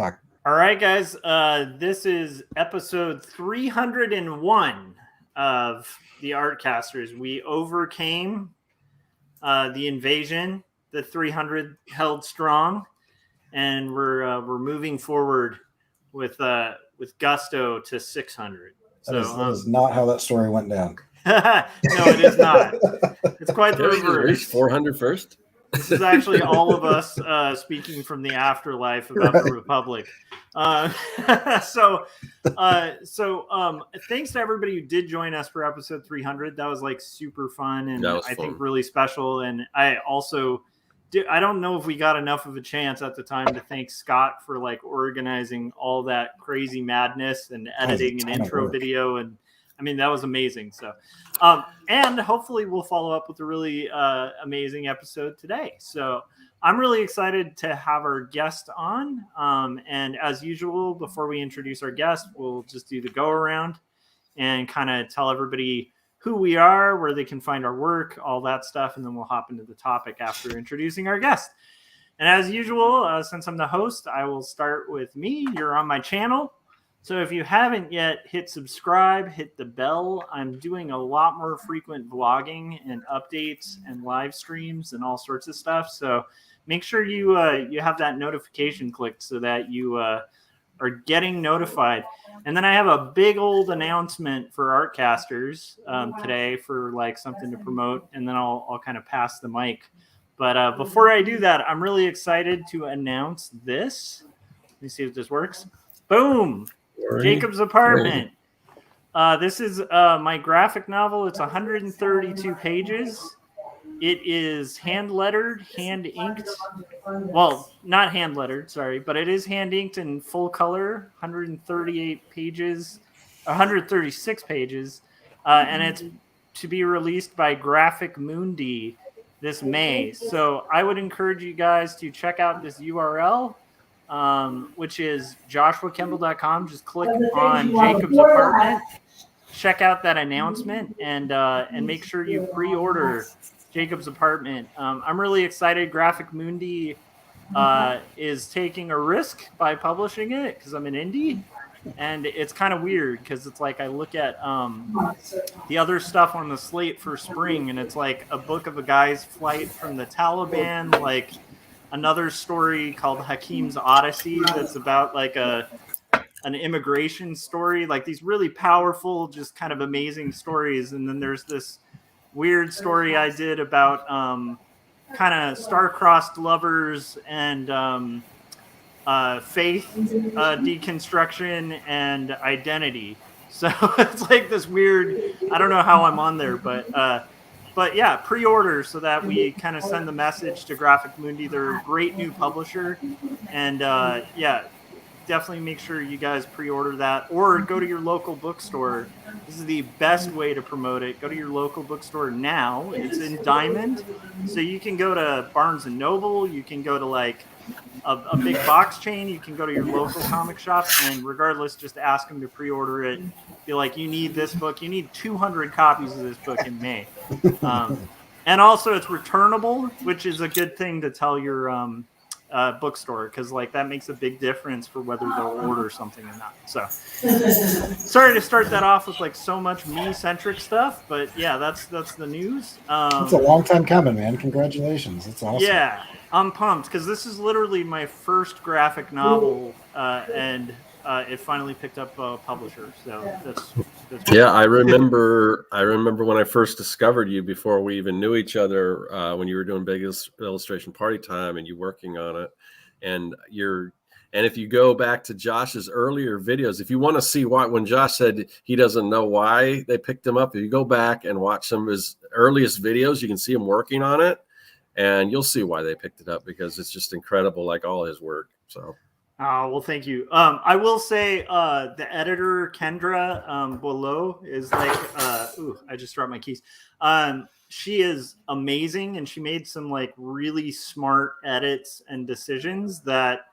talk. All right, guys. This is episode 301 of the Artcasters. We overcame the invasion. The 300 held strong, and we're moving forward with gusto to 600. That is not how that story went down. No, it is not. It's quite the reverse. Reach 400 first. This is actually all of us speaking from the afterlife about the Republic. So thanks to everybody who did join us for episode 300. That was like super fun and I think really special. And I also I don't know if we got enough of a chance at the time to thank Scott for like organizing all that crazy madness and editing an intro video. And I mean, that was amazing. So, and hopefully we'll follow up with a really amazing episode today. So I'm really excited to have our guest on. And as usual, before we introduce our guest, we'll just do the go around and kind of tell everybody who we are, where they can find our work, all that stuff. And then we'll hop into the topic after introducing our guest. And as usual, since I'm the host, I will start with me. You're on my channel. So if you haven't yet, hit subscribe, hit the bell. I'm doing a lot more frequent vlogging and updates and live streams and all sorts of stuff. So make sure you have that notification clicked so that you are getting notified. And then I have a big old announcement for Artcasters today for like something to promote. And then I'll kind of pass the mic. But before I do that, I'm really excited to announce this. Let me see if this works. Boom. Jacob's Apartment. This is my graphic novel. It's 132 pages. It is hand lettered, hand inked. Well, not hand lettered, sorry, but it is hand inked in full color. 136 pages, and it's to be released by Graphic Mundi this May. So I would encourage you guys to check out this URL. Which is joshuakemble.com. Just click on Jacob's Apartment, check out that announcement, and make sure you pre-order Jacob's Apartment. I'm really excited. Graphic Mundi is taking a risk by publishing it because I'm an indie, and it's kind of weird because it's like I look at the other stuff on the slate for spring, and it's like a book of a guy's flight from the Taliban, like another story called Hakim's Odyssey that's about like an immigration story, like these really powerful, just kind of amazing stories. And then there's this weird story I did about kind of star-crossed lovers and faith deconstruction and identity. So it's like this weird, I don't know how I'm on there, but yeah, pre-order so that we kind of send the message to Graphic Mundi. They're a great new publisher. And yeah, definitely make sure you guys pre-order that or go to your local bookstore. This is the best way to promote it. Go to your local bookstore now. It's in Diamond. So you can go to Barnes & Noble. You can go to like a big box chain. You can go to your local comic shop. And regardless, just ask them to pre-order it. Be like, you need this book. You need 200 copies of this book in May. And also it's returnable, which is a good thing to tell your bookstore because like that makes a big difference for whether they'll order something or not. So sorry to start that off with like so much me-centric stuff, but yeah, that's the news. It's a long time coming, man. Congratulations. It's awesome. Yeah, I'm pumped because this is literally my first graphic novel and it finally picked up a publisher. So that's yeah. I remember when I first discovered you before we even knew each other, when you were doing Big Illustration Party Time and you working on it, and if you go back to Josh's earlier videos, if you want to see why, when Josh said he doesn't know why they picked him up, if you go back and watch some of his earliest videos, you can see him working on it, and you'll see why they picked it up because it's just incredible, like all his work. So. Oh, well, thank you. I will say the editor, Kendra below, is like, I just dropped my keys. She is amazing, and she made some like really smart edits and decisions that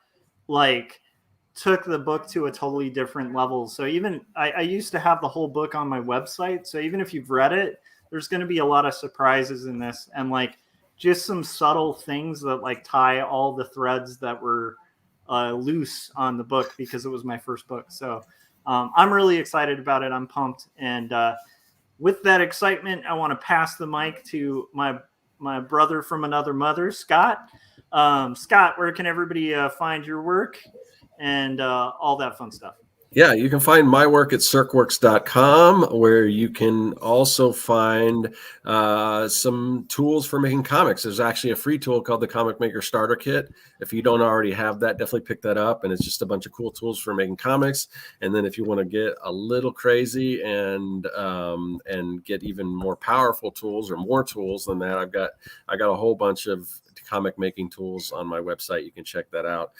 like took the book to a totally different level. So even I used to have the whole book on my website. So even if you've read it, there's going to be a lot of surprises in this and like just some subtle things that like tie all the threads that were loose on the book because it was my first book. So I'm really excited about it. I'm pumped. And with that excitement, I want to pass the mic to my brother from another mother, Scott. Scott, where can everybody find your work and all that fun stuff? Yeah, you can find my work at circworks.com, where you can also find some tools for making comics. There's actually a free tool called the Comic Maker Starter Kit. If you don't already have that, definitely pick that up. And it's just a bunch of cool tools for making comics. And then if you want to get a little crazy and get even more powerful tools or more tools than that, I got a whole bunch of comic making tools on my website. You can check that out.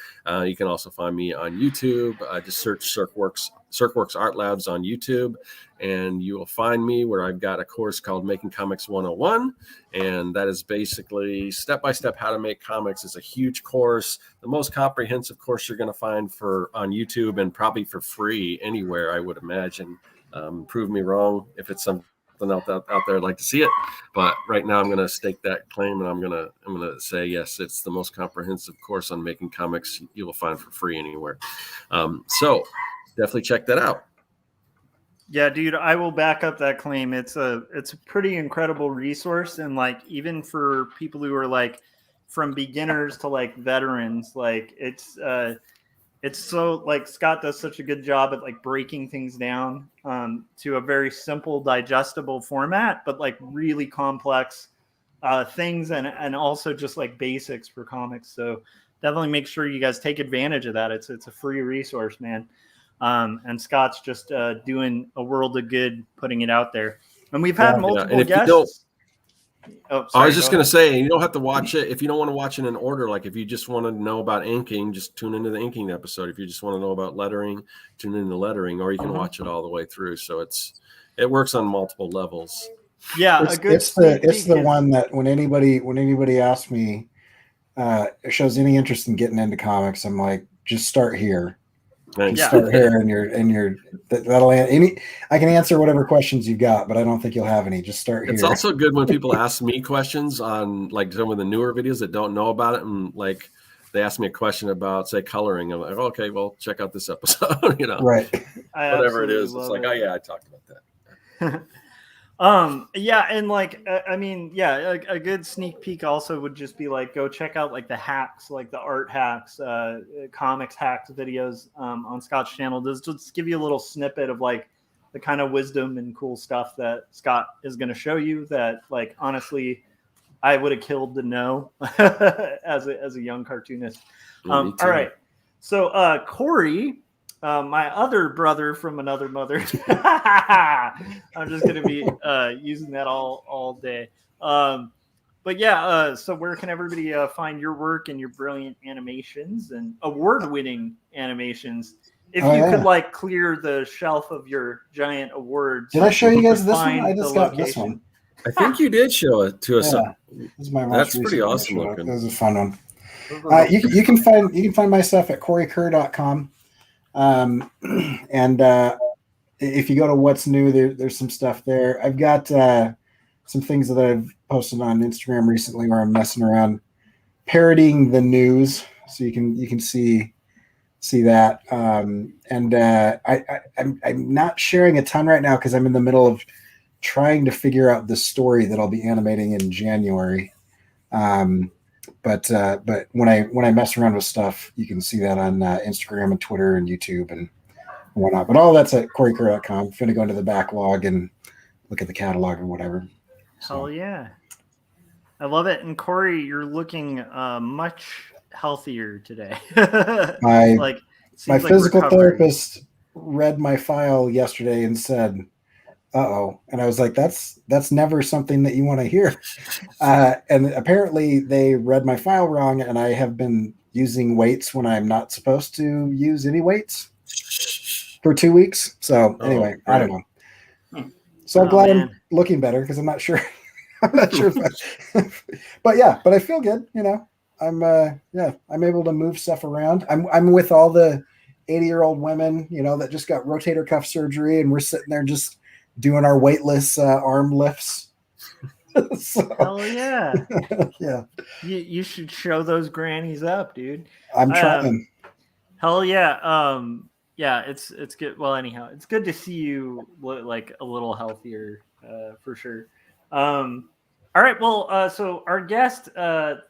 You can also find me on YouTube. Just search Serkworks Art Labs on YouTube, and you will find me where I've got a course called Making Comics 101. And that is basically step-by-step how to make comics. It's a huge course, the most comprehensive course you're going to find on YouTube, and probably for free anywhere, I would imagine. Prove me wrong if it's something out there I'd like to see it, but right now I'm going to stake that claim, and I'm going to say yes, it's the most comprehensive course on making comics you will find for free anywhere. So definitely check that out. Yeah, dude, I will back up that claim. It's a pretty incredible resource, and like even for people who are like from beginners to like veterans, like it's so like Scott does such a good job at like breaking things down to a very simple, digestible format, but like really complex things and also just like basics for comics. So definitely make sure you guys take advantage of that. It's a free resource, man. And Scott's just doing a world of good putting it out there. And we've had multiple guests. Oh, sorry, I was just going to say, you don't have to watch it if you don't want to watch it in order. Like if you just want to know about inking, just tune into the inking episode. If you just want to know about lettering, tune into lettering, or you can watch it all the way through. So it works on multiple levels. Yeah, it's the one that when anybody asks me, shows any interest in getting into comics, I'm like, just start here. Start here, and that'll I can answer whatever questions you've got, but I don't think you'll have any. Just start here. It's also good when people ask me questions on like some of the newer videos that don't know about it, and like they ask me a question about say coloring. I'm like, okay, well, check out this episode. Right? Whatever it is, it's like, oh yeah, I talked about that. Yeah, and like I mean, yeah, a good sneak peek also would just be like go check out like the hacks, like the art hacks, comics hacks videos on Scott's channel. Just give you a little snippet of like the kind of wisdom and cool stuff that Scott is going to show you that like honestly I would have killed to know as a young cartoonist. All right, so Cory, my other brother from another mother. I'm just going to be using that all day. But yeah, so where can everybody find your work and your brilliant animations and award-winning animations? If you could like clear the shelf of your giant awards. Did I show you guys this one? I just got this one. I think you did show it to us. Yeah, this is my That's pretty awesome looking. This is a fun one. You can find my stuff at corykerr.com. And if you go to what's new, there's some stuff there. I've got some things that I've posted on Instagram recently where I'm messing around parodying the news, so you can see that. I'm not sharing a ton right now because I'm in the middle of trying to figure out the story that I'll be animating in January. But when I mess around with stuff, you can see that on Instagram and Twitter and YouTube and whatnot. But all that's at corykerr.com. I'm going to go into the backlog and look at the catalog or whatever. Hell yeah. I love it. And Cory, you're looking much healthier today. My physical therapist read my file yesterday and said, uh-oh. And I was like, that's never something that you want to hear. And apparently they read my file wrong, and I have been using weights when I'm not supposed to use any weights for 2 weeks. So anyway, right. I don't know. So I'm glad I'm looking better because I'm not sure. I'm not sure. But I feel good. I'm able to move stuff around. I'm with all the 80-year-old women, that just got rotator cuff surgery, and we're sitting there just doing our weightless arm lifts. So, hell yeah. Yeah. You should show those grannies up, dude. I'm trying. Hell yeah. Yeah, it's good. Well, anyhow, it's good to see you like a little healthier, for sure. All right. Well, so our guest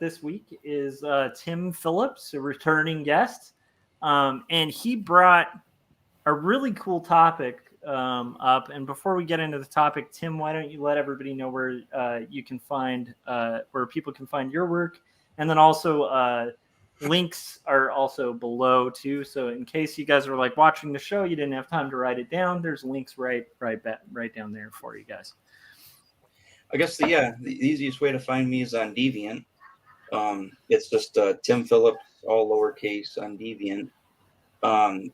this week is Tim Phillips, a returning guest, and he brought a really cool topic up. And before we get into the topic, Tim, why don't you let everybody know where you can find where people can find your work, and then also links are also below too. So in case you guys are like watching the show, you didn't have time to write it down, there's links right down there for you guys. I guess the easiest way to find me is on Deviant. It's just Tim Phillips, all lowercase, on Deviant.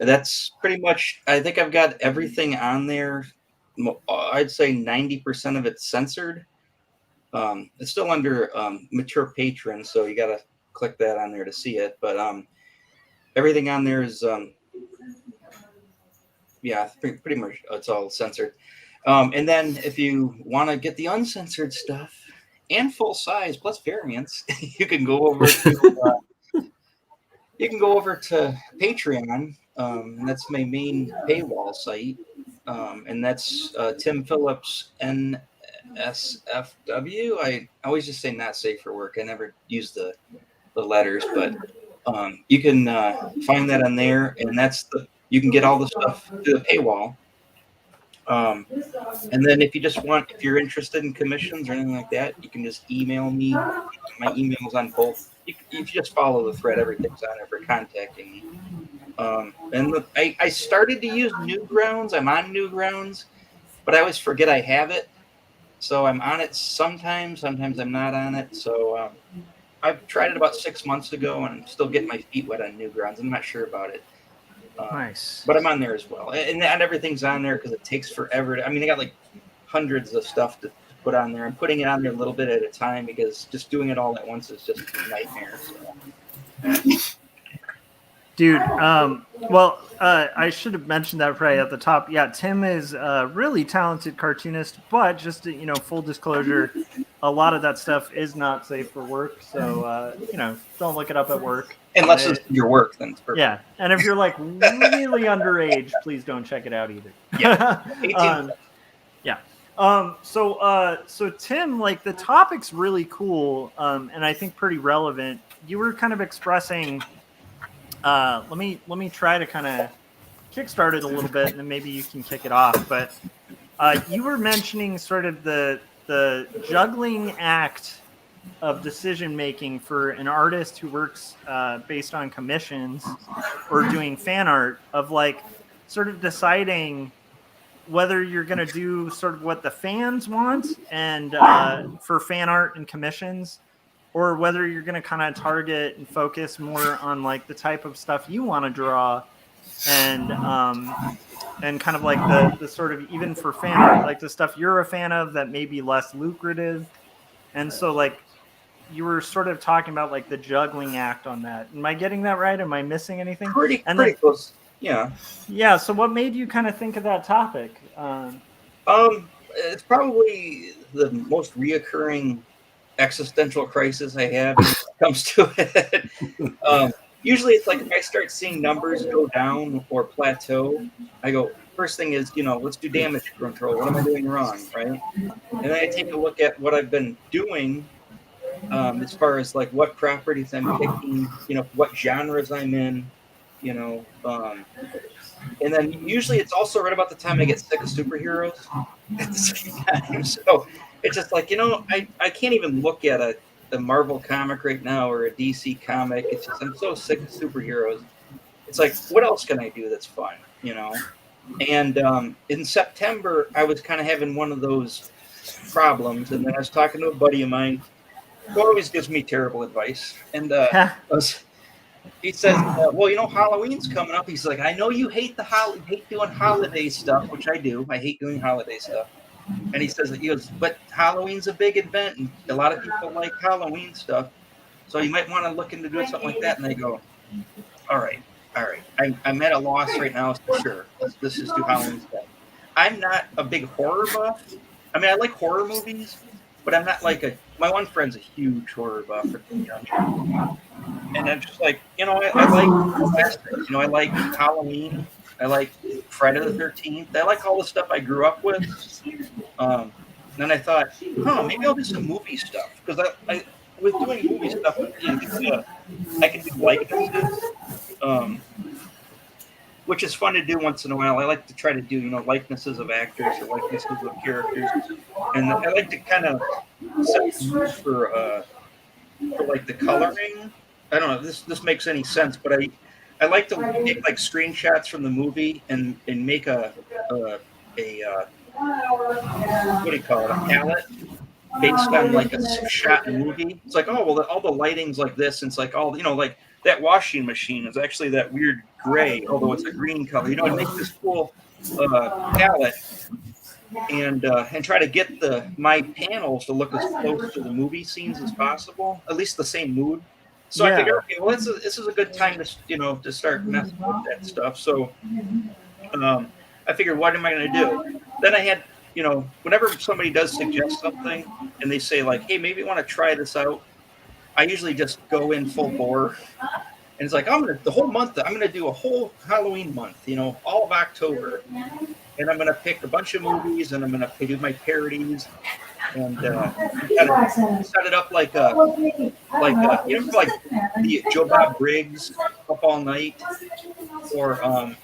That's pretty much, I think I've got everything on there. I'd say 90% of it's censored. It's still under mature patron, so you got to click that on there to see it. But everything on there is, pretty much it's all censored. And then if you want to get the uncensored stuff and full size plus variants, you can go over to Patreon. That's my main paywall site, and that's Tim Phillips NSFW. I always just say not safe for work. I never use the letters, but you can find that on there, and you can get all the stuff through the paywall. And then if you're interested in commissions or anything like that, you can just email me. My email's on both. If you just follow the thread, everything's on there for contacting me. And I started to use Newgrounds. I'm on Newgrounds, but I always forget I have it. So I'm on it sometimes I'm not on it. So I've tried it about 6 months ago, and I'm still getting my feet wet on Newgrounds. I'm not sure about it. Nice. But I'm on there as well. And not everything's on there because it takes forever. They got like hundreds of stuff to put on there. I'm putting it on there a little bit at a time because just doing it all at once is just a nightmare. So. Dude, I should have mentioned that right at the top. Yeah, Tim is a really talented cartoonist, but just full disclosure, a lot of that stuff is not safe for work. So don't look it up at work. Unless it's your work, then it's perfect. Yeah, and if you're like really underage, please don't check it out either. Yeah, 18. So Tim, like the topic's really cool, and I think pretty relevant. You were kind of expressing. Let me try to kind of kickstart it a little bit, and then maybe you can kick it off. But you were mentioning sort of the juggling act of decision making for an artist who works based on commissions or doing fan art, of like sort of deciding whether you're going to do sort of what the fans want and for fan art and commissions, or whether you're going to kind of target and focus more on like the type of stuff you want to draw, and kind of like the sort of, even for fan art, like the stuff you're a fan of that may be less lucrative. And so like you were sort of talking about like the juggling act on that. Am I getting that right? Am I missing anything? Pretty close. Yeah. Yeah. So what made you kind of think of that topic? It's probably the most reoccurring existential crisis I have when it comes to it. Usually it's like if I start seeing numbers go down or plateau, I go, first thing is, let's do damage control. What am I doing wrong, right? And then I take a look at what I've been doing as far as like what properties I'm picking, what genres I'm in, and then usually it's also right about the time I get sick of superheroes at the same time. So it's just like, I can't even look at a Marvel comic right now or a DC comic. It's just, I'm so sick of superheroes. It's like, what else can I do that's fun, And in September, I was kind of having one of those problems. And then I was talking to a buddy of mine who always gives me terrible advice. And he says, well, Halloween's coming up. He's like, I know you hate hate doing holiday stuff, which I do. I hate doing holiday stuff. And he goes, but Halloween's a big event, and a lot of people like Halloween stuff. So you might want to look into doing something like that. And I go, all right. I'm at a loss right now for sure. Let's just do Halloween stuff. I'm not a big horror buff. I like horror movies, but I'm not like my one friend's a huge horror buff. And I'm just like, I like Westerns. I like Halloween. I like Friday the 13th. I like all the stuff I grew up with. Then I thought, maybe I'll do some movie stuff, because I with doing movie stuff, I can do likenesses, which is fun to do once in a while. I like to try to do likenesses of actors or likenesses of characters, and I like to kind of set the mood for like the coloring. I don't know if this makes any sense, but I like to take like screenshots from the movie and make a what do you call it, a palette based on like a shot in a movie. It's like, oh, well, all the lighting's like this, and it's like all like that washing machine is actually that weird gray, although it's a green color. It makes this cool palette, and try to get my panels to look as close to the movie scenes as possible, at least the same mood. So I figured, okay, well, this is a good time to to start messing with that stuff. So I figured, what am I going to do? Then I had, whenever somebody does suggest something and they say like, hey, maybe you want to try this out, I usually just go in full bore. And it's like, the whole month, I'm going to do a whole Halloween month, all of October. And I'm going to pick a bunch of movies, and I'm going to do my parodies, and set it up like the Joe Bob Briggs, Up All Night, or I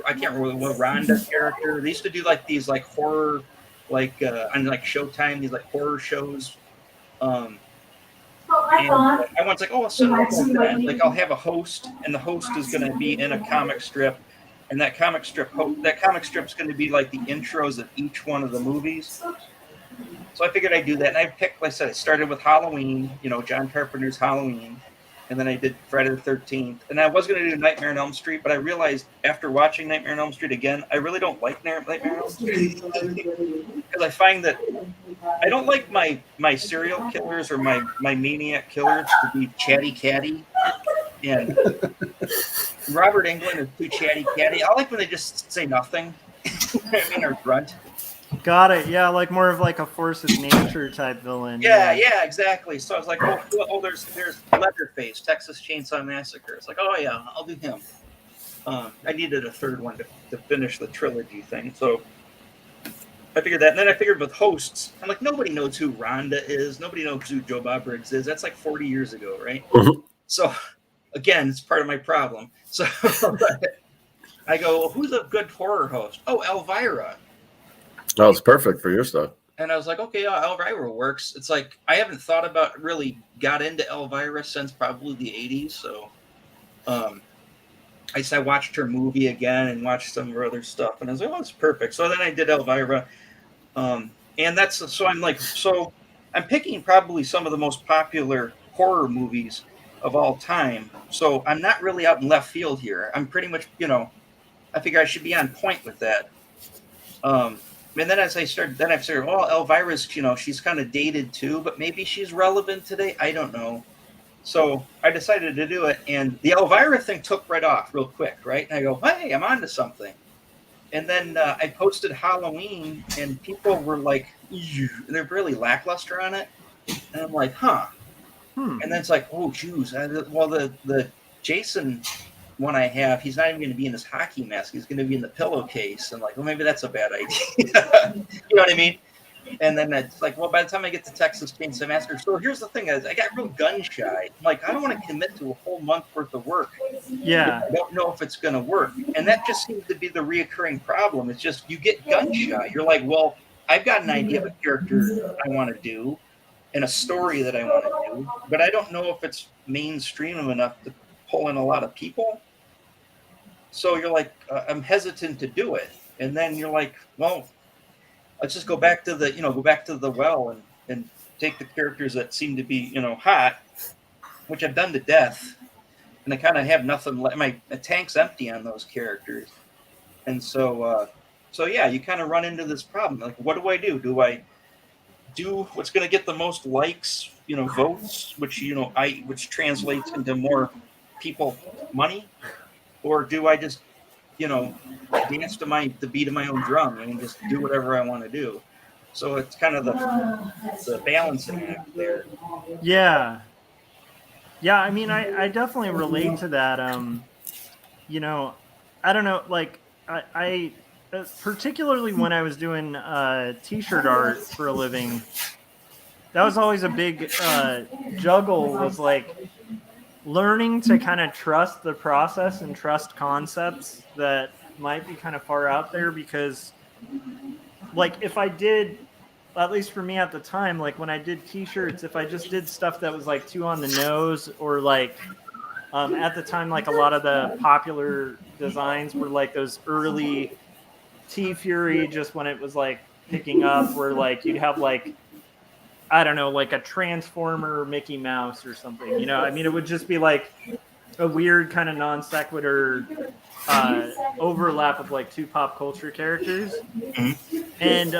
can't remember what Rhonda character. They used to do like these like horror, like on like Showtime, these like horror shows. And everyone's like, oh, I'll set it up like that. Like I'll have a host, and the host is going to be in a comic strip. And that comic strip's going to be like the intros of each one of the movies. So I figured I'd do that. And I picked, like I said, I started with Halloween, John Carpenter's Halloween. And then I did Friday the 13th. And I was going to do Nightmare on Elm Street, but I realized after watching Nightmare on Elm Street again, I really don't like Nightmare on Elm Street. Because I find that I don't like my serial killers or my maniac killers to be chatty catty. And Robert Englund is too chatty catty. I like when they just say nothing. Or grunt. Got it. Yeah, like more of like a force of nature type villain. Yeah, exactly. So I was like, oh, there's Leatherface, Texas Chainsaw Massacre. It's like, oh yeah, I'll do him. I needed a third one to finish the trilogy thing. So I figured that. And then I figured with hosts, I'm like, nobody knows who Rhonda is. Nobody knows who Joe Bob Briggs is. That's like 40 years ago, right? Mm-hmm. So again, it's part of my problem. So I go, well, who's a good horror host? Oh, Elvira. Oh, it's perfect for your stuff. And I was like, okay, Elvira works. It's like, I haven't thought about really got into Elvira since probably the 80s. So I watched her movie again and watched some of her other stuff. And I was like, oh, it's perfect. So then I did Elvira. And I'm picking probably some of the most popular horror movies of all time. So I'm not really out in left field here. I'm pretty much, I figure I should be on point with that. And then I've started, well, Elvira's, she's kind of dated too, but maybe she's relevant today. I don't know. So I decided to do it. And the Elvira thing took right off real quick, right? And I go, hey, I'm onto something. And then I posted Halloween, and people were like, they're really lackluster on it. And I'm like, huh. And then it's like, oh, geez. Well, the Jason one I have, he's not even going to be in his hockey mask. He's going to be in the pillowcase. And like, well, maybe that's a bad idea. You know what I mean? And then it's like, well, by the time I get to Texas Chainsaw Massacre, so here's the thing: I got real gun shy. I'm like, I don't want to commit to a whole month worth of work. Yeah, I don't know if it's going to work, and that just seems to be the reoccurring problem. It's just you get gun shy. You're like, well, I've got an idea of a character I want to do, and a story that I want to do, but I don't know if it's mainstream enough to pull in a lot of people. So you're like, I'm hesitant to do it, and then you're like, well, let's just go back to the well and take the characters that seem to be, hot, which I've done to death, and I kind of have nothing left. My tank's empty on those characters, and so yeah, you kind of run into this problem. Like, what do I do? Do I do what's going to get the most likes, votes, which translates into more people money, or do I just dance to the beat of my own drum and just do whatever I want to do? So it's kind of the balancing act there. Yeah. Yeah, I mean, I definitely relate to that. You know, I don't know, like I particularly when I was doing t-shirt art for a living, that was always a big juggle, was like learning to kind of trust the process and trust concepts that might be kind of far out there, because like if I did, at least for me at the time, like when I did t-shirts, if I just did stuff that was like too on the nose, or like at the time, like a lot of the popular designs were like those early T-Fury, just when it was like picking up, where like you'd have like, I don't know, like a Transformer Mickey Mouse or something, you know? I mean, it would just be like a weird kind of non sequitur overlap of like two pop culture characters. And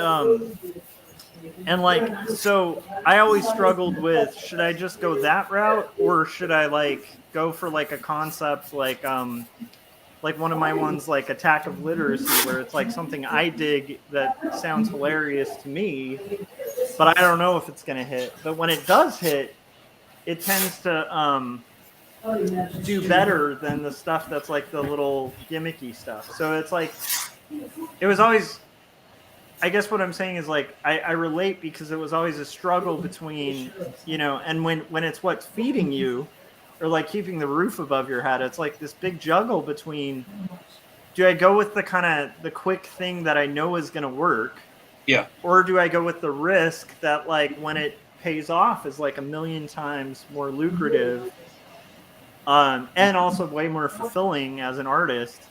like, so I always struggled with, should I just go that route, or should I like go for like a concept like one of my ones, like Attack of Literacy, where it's like something I dig that sounds hilarious to me, but I don't know if it's going to hit. But when it does hit, it tends to do better than the stuff that's like the little gimmicky stuff. So it's like, it was always, I guess what I'm saying is like, I relate, because it was always a struggle between, you know, and when it's what's feeding you, or like keeping the roof above your head, it's like this big juggle between, do I go with the kind of the quick thing that I know is going to work? Yeah. Or do I go with the risk that like when it pays off is like 1,000,000 times more lucrative, and also way more fulfilling as an artist.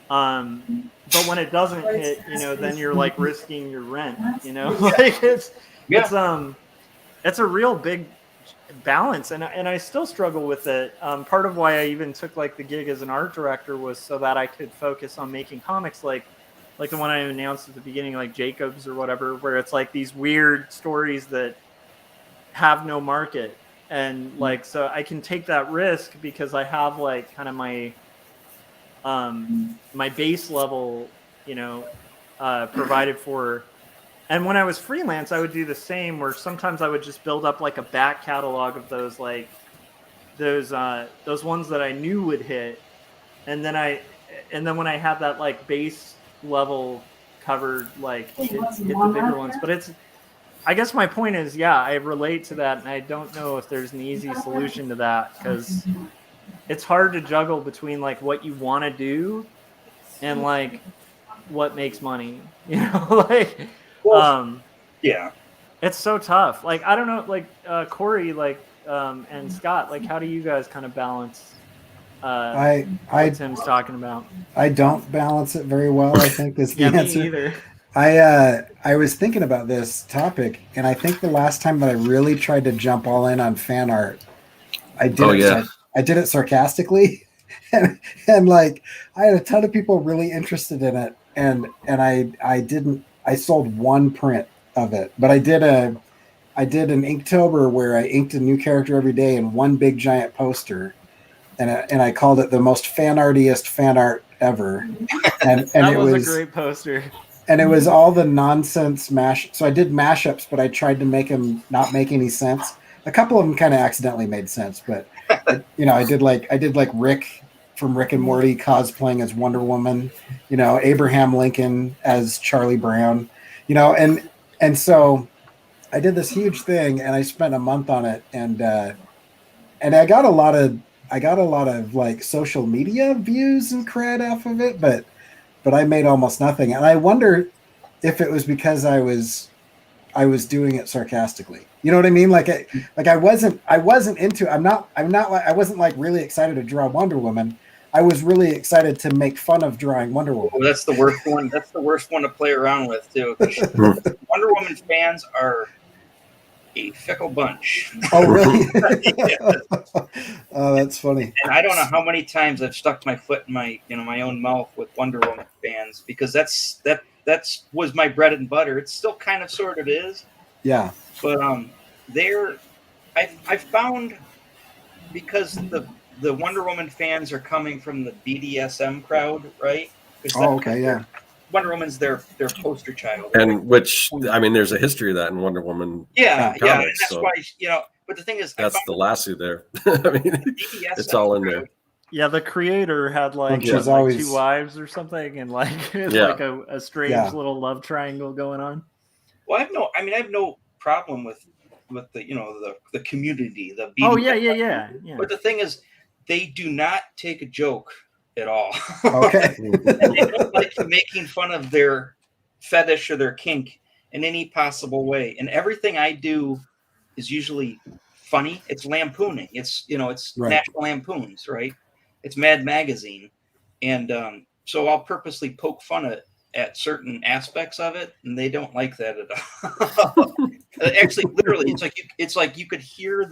But when it doesn't hit, you know, then you're like risking your rent, you know, like it's a real big balance, and I still struggle with it. Part of why I even took like the gig as an art director was so that I could focus on making comics like the one I announced at the beginning, like Jacobs or whatever, where it's like these weird stories that have no market, and like, so I can take that risk because I have like kind of my my base level, you know, provided for. And when I was freelance, I would do the same, where sometimes I would just build up like a back catalog of those, like those ones that I knew would hit. And then when I had that like base level covered, like hit the bigger ones. But I guess my point is, yeah, I relate to that. And I don't know if there's an easy solution to that, because it's hard to juggle between like what you want to do and like what makes money, you know, like, yeah, it's so tough. Like, I don't know, like Cory, like and Scott, like how do you guys kind of balance what Tim's talking about? I don't balance it very well, I think is the answer. Me either. I was thinking about this topic, and I think the last time that I really tried to jump all in on fan art, I did it sarcastically, and like I had a ton of people really interested in it, and I sold one print of it, but I did an Inktober where I inked a new character every day in one big giant poster, and I called it the most fan artiest fan art ever, and that was a great poster. And it was all the nonsense so I did mashups, but I tried to make them not make any sense. A couple of them kind of accidentally made sense, but you know, I did like Rick from Rick and Morty cosplaying as Wonder Woman, you know, Abraham Lincoln as Charlie Brown, you know, and so I did this huge thing, and I spent a month on it, and I got a lot of like social media views and cred off of it, but I made almost nothing. And I wonder if it was because I was doing it sarcastically. You know what I mean? Like I wasn't into, I wasn't like really excited to draw Wonder Woman. I was really excited to make fun of drawing Wonder Woman. Well, that's the worst one. That's the worst one to play around with too. Wonder Woman fans are a fickle bunch. Oh, really? Oh, that's funny. And I don't know how many times I've stuck my foot in my own mouth with Wonder Woman fans, because that was my bread and butter. It still kind of sort of is. Yeah. But I've found, because the Wonder Woman fans are coming from the BDSM crowd, right? Oh, okay, yeah. Wonder Woman's their poster child, and which, I mean, there's a history of that in Wonder Woman. Yeah, comics, and that's why, you know, But the thing is, that's the lasso there. I mean, it's all in there. Yeah, the creator had like 2 wives or something, and like it's like a strange little love triangle going on. Well, I have no problem with the the community, the BDSM. Oh yeah. But the thing is, they do not take a joke at all. Okay. They don't like making fun of their fetish or their kink in any possible way. And everything I do is usually funny. It's lampooning. It's National Lampoons, right? It's Mad Magazine. And so I'll purposely poke fun at certain aspects of it, and they don't like that at all. Actually, literally, it's like you could hear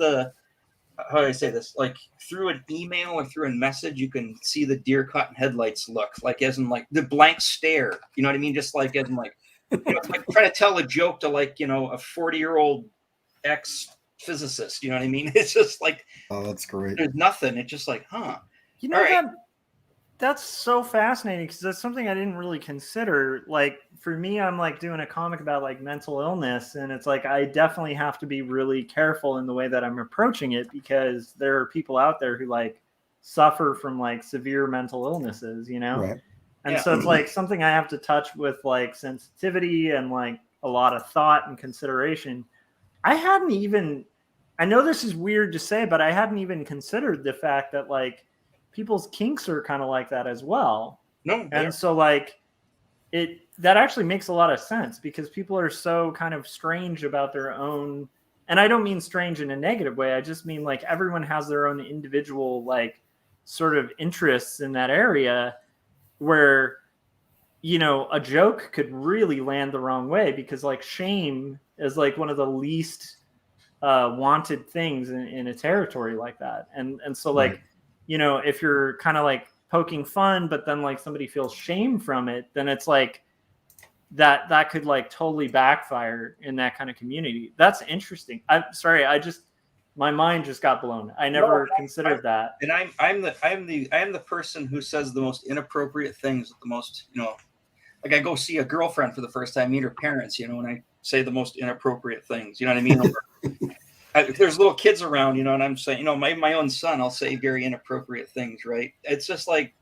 how do I say this? Like through an email or through a message, you can see the deer caught in headlights look, like as in like the blank stare. You know what I mean? Just like as in like, it's like trying to tell a joke to like a 40-year-old ex-physicist. You know what I mean? It's just like, oh, that's great. There's nothing. It's just like, huh. That's so fascinating because that's something I didn't really consider. Like for me, I'm like doing a comic about like mental illness, and it's like I definitely have to be really careful in the way that I'm approaching it because there are people out there who like suffer from like severe mental illnesses, Right. And so it's like something I have to touch with like sensitivity and like a lot of thought and consideration. I know this is weird to say, but I hadn't even considered the fact that like people's kinks are kind of like that as well. No, and so like that actually makes a lot of sense because people are so kind of strange about their own, and I don't mean strange in a negative way. I just mean like everyone has their own individual like sort of interests in that area where a joke could really land the wrong way because like shame is like one of the least wanted things in a territory like that, and so like. Right. If you're kind of like poking fun, but then like somebody feels shame from it, then it's like that could like totally backfire in that kind of community. That's interesting. I'm sorry. My mind just got blown. I never considered that. And I'm the person who says the most inappropriate things with the most, like I go see a girlfriend for the first time, meet her parents, and I say the most inappropriate things, you know what I mean? If there's little kids around, and I'm saying, my own son, I'll say very inappropriate things, right? It's just like,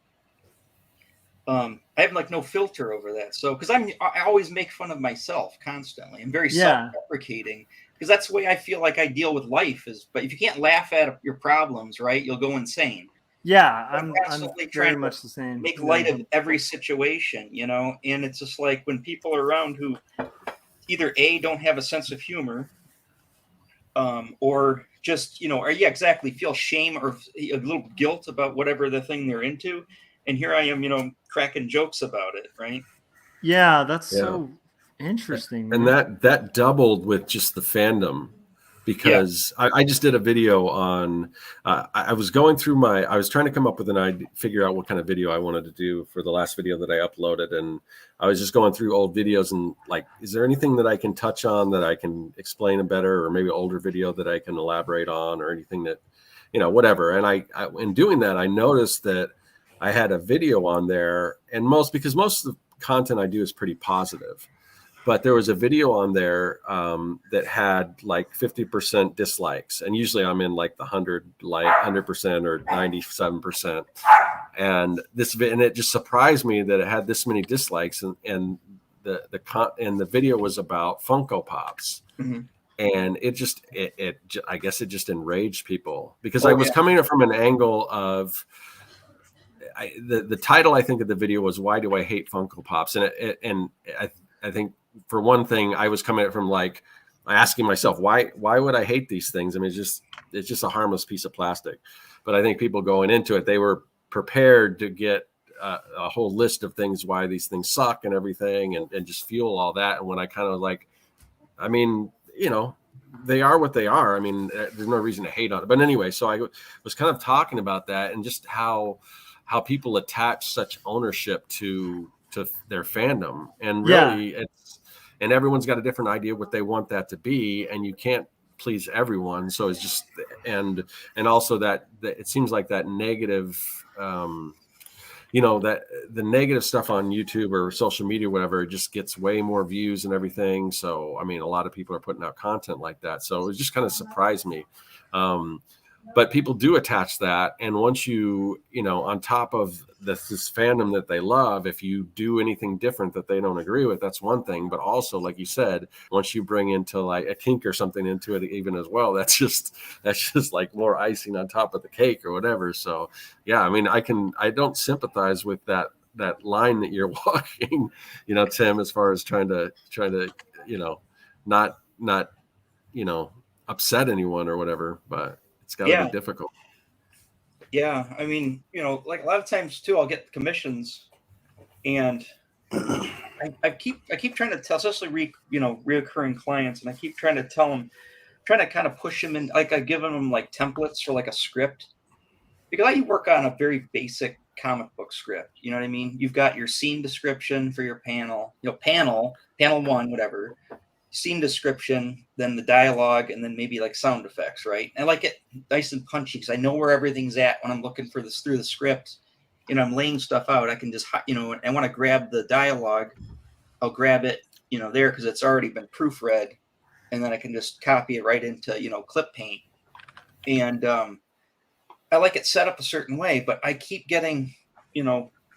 I have like no filter over that. So, because I always make fun of myself constantly. I'm very self-deprecating because that's the way I feel like I deal with life but if you can't laugh at your problems, right, you'll go insane. Yeah, I'm very much the same. Make light of every situation, and it's just like when people are around who either don't have a sense of humor, or just, feel shame or a little guilt about whatever the thing they're into. And here I am, cracking jokes about it. Right. Yeah. That's so interesting. And that doubled with just the fandom because I just did a video on, I was going through I was trying to come up with an idea, figure out what kind of video I wanted to do for the last video that I uploaded. And I was just going through old videos and like, is there anything that I can touch on that I can explain better, or maybe older video that I can elaborate on, or anything that, whatever. And I in doing that, I noticed that I had a video on there, and because most of the content I do is pretty positive. But there was a video on there that had like 50% dislikes, and usually I'm in like the 100% or 97%. And it just surprised me that it had this many dislikes, and the video was about Funko Pops, and I guess it just enraged people because I was coming from an angle of. The title I think of the video was "Why Do I Hate Funko Pops?" and I think. For one thing, I was coming from like asking myself, why would I hate these things? I mean, it's just a harmless piece of plastic. But I think people going into it, they were prepared to get a whole list of things why these things suck and everything, and just fuel all that. And when I kind of like, I mean, they are what they are. I mean, there's no reason to hate on it. But anyway, so I was kind of talking about that and just how people attach such ownership to their fandom, and really and everyone's got a different idea what they want that to be, and you can't please everyone. So it's just, and also that it seems like that negative, that the negative stuff on YouTube or social media, whatever, just gets way more views and everything. So, I mean, a lot of people are putting out content like that. So it just kind of surprised me. But people do attach that. And once on top of this fandom that they love, if you do anything different that they don't agree with, that's one thing. But also, like you said, once you bring into like a kink or something into it even as well, that's just like more icing on top of the cake or whatever. So yeah, I mean, I don't sympathize with that line that you're walking, Tim, as far as trying to, not upset anyone or whatever, but it's got to be difficult. Yeah. I mean, like a lot of times too, I'll get commissions and I keep trying to tell, especially reoccurring clients. And I keep trying to tell them, trying to kind of push them in, like I give them like templates for like a script, because I work on a very basic comic book script. You know what I mean? You've got your scene description for your panel, panel one, whatever, scene description, then the dialogue, and then maybe like sound effects, right? I like it nice and punchy because I know where everything's at when I'm looking for this through the script. I'm laying stuff out. I can just, I want to grab the dialogue. I'll grab it, there because it's already been proofread, and then I can just copy it right into, clip paint. And I like it set up a certain way, but I keep getting,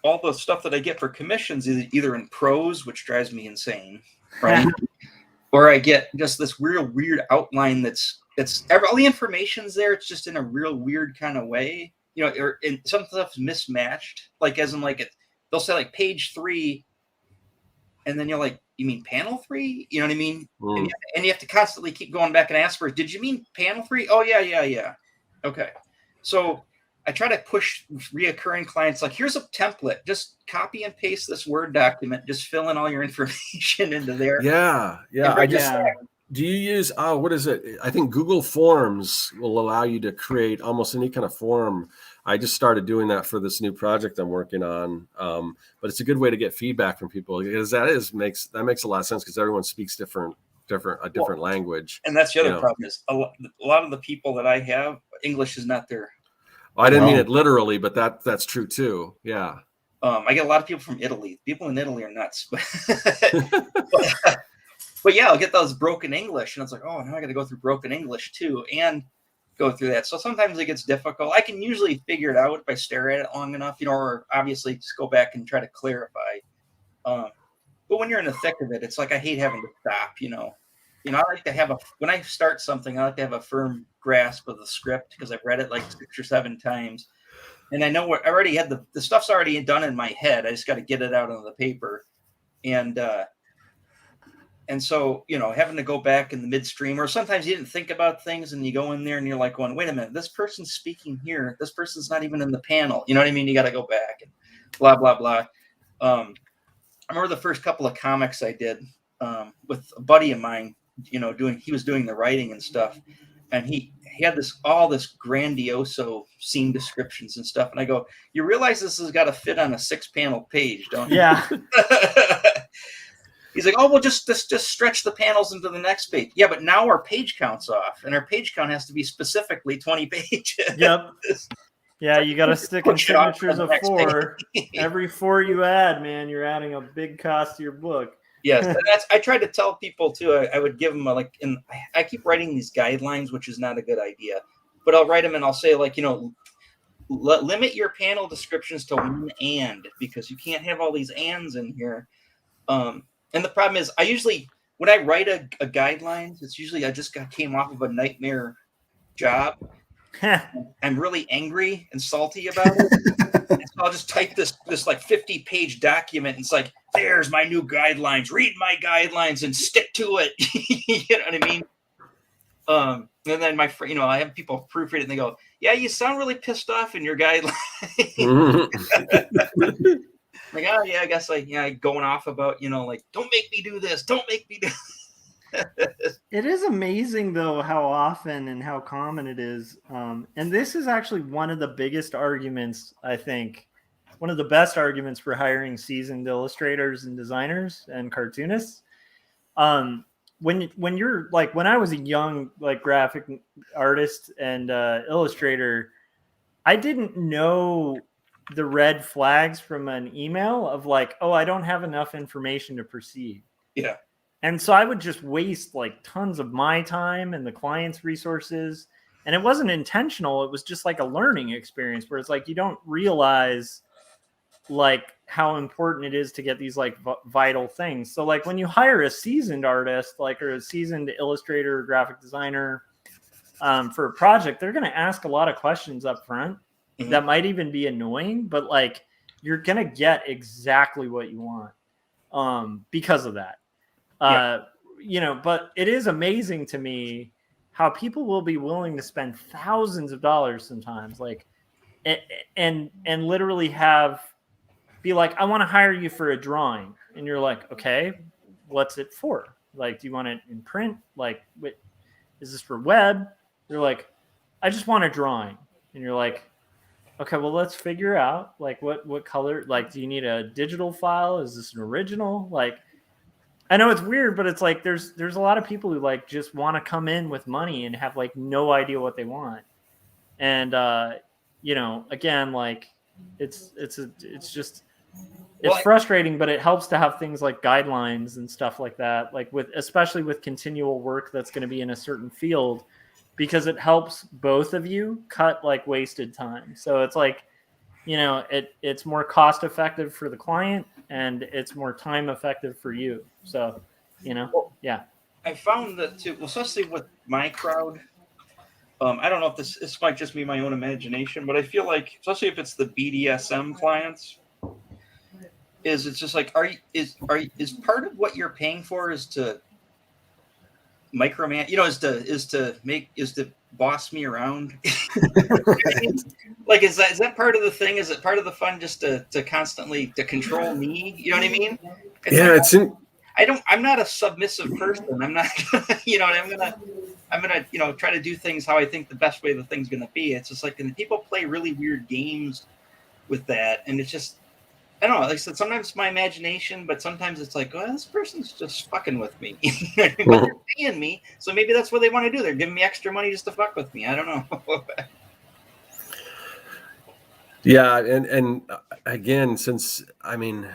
all the stuff that I get for commissions is either in prose, which drives me insane, right? Or I get just this real weird outline that's all the information's there. It's just in a real weird kind of way, or some stuff's mismatched. Like as in like they'll say like page 3, and then you're like, you mean panel 3? You know what I mean? Mm. And you have to constantly keep going back and ask for, did you mean panel 3? Oh yeah. Okay. So I try to push reoccurring clients, like, here's a template, just copy and paste this Word document, just fill in all your information into there. Yeah. Do you use, what is it? I think Google Forms will allow you to create almost any kind of form. I just started doing that for this new project I'm working on. But it's a good way to get feedback from people, because that makes a lot of sense, because everyone speaks a different language. And that's the other problem is a lot of the people that I have, English is not their. I didn't mean it literally, but that's true too. Yeah. I get a lot of people from Italy. People in Italy are nuts. But yeah, I'll get those broken English, and it's like, oh, now I got to go through broken English too, and go through that. So sometimes it gets difficult. I can usually figure it out if I stare at it long enough, or obviously just go back and try to clarify. But when you're in the thick of it, it's like I hate having to stop. I like to have when I start something, I like to have a firm grasp of the script, because I've read it like 6 or 7 times, and I know what I already had. The stuff's already done in my head. I just got to get it out on the paper, and so having to go back in the midstream, or sometimes you didn't think about things, and you go in there and you're like going, wait a minute, this person's speaking here. This person's not even in the panel. You know what I mean? You got to go back and blah blah blah. I remember the first couple of comics I did with a buddy of mine. He was doing the writing and stuff, and he had all this grandioso scene descriptions and stuff. And I go, you realize this has got to fit on a 6-panel page, don't you? Yeah. He's like, oh, well, just stretch the panels into the next page. Yeah, but now our page count's off, and our page count has to be specifically 20 pages. Yep. Yeah, you got to stick in signatures of 4. Every 4 you add, man, you're adding a big cost to your book. Yes, I tried to tell people too. I would give them I keep writing these guidelines, which is not a good idea, but I'll write them and I'll say limit your panel descriptions to 1 and, because you can't have all these ands in here. And the problem is, I usually, when I write a guidelines, it's usually I just came off of a nightmare job. I'm really angry and salty about it. So I'll just type this like 50-page document, and it's like, there's my new guidelines. Read my guidelines and stick to it. You know what I mean? And then I have people proofread it, and they go, yeah, you sound really pissed off in your guidelines. Like, oh yeah, I guess going off about, like, don't make me do this. Don't make me do this. It is amazing though how often and how common it is. And this is actually one of the biggest arguments, I think, one of the best arguments for hiring seasoned illustrators and designers and cartoonists. When you're like, when I was a young graphic artist and illustrator, I didn't know the red flags from an email of like, oh, I don't have enough information to proceed. Yeah. And so I would just waste like tons of my time and the client's resources. And it wasn't intentional. It was just like a learning experience where it's like, you don't realize like how important it is to get these like vital things. So like when you hire a seasoned artist, like, or a seasoned illustrator or graphic designer for a project, they're going to ask a lot of questions up front that might even be annoying, but like you're going to get exactly what you want because of that. You know, but it is amazing to me how people will be willing to spend thousands of dollars sometimes, like, and literally be like, I want to hire you for a drawing. And you're like, okay, what's it for? Like, do you want it in print? Like, is this for web? You're like, I just want a drawing. And you're like, okay, well, let's figure out like what color, like, do you need a digital file? Is this an original? Like, I know it's weird, but it's like, there's a lot of people who like just want to come in with money and have like no idea what they want. And, you know, again, like it's frustrating, but it helps to have things like guidelines and stuff like that, like especially with continual work that's going to be in a certain field, because it helps both of you cut like wasted time. So it's like, you know, it's more cost effective for the client and it's more time effective for you. So, you know, yeah. I found that too, especially with my crowd. I don't know if this might just be my own imagination, but I feel like, especially if it's the BDSM clients, it's just like, is part of what you're paying for is to micromanage, you know, is to boss me around? Like, is that part of the thing? Is it part of the fun just to constantly to control me? You know what I mean? I'm not a submissive person. I'm not, you know, I'm gonna, you know, try to do things how I think the best way the thing's gonna be. It's just like, and people play really weird games with that, and it's just, I don't know. Like I said, sometimes it's my imagination, but sometimes it's like, well, this person's just fucking with me. But they're paying me, so maybe that's what they want to do. They're giving me extra money just to fuck with me. I don't know. Yeah, and again, since I mean,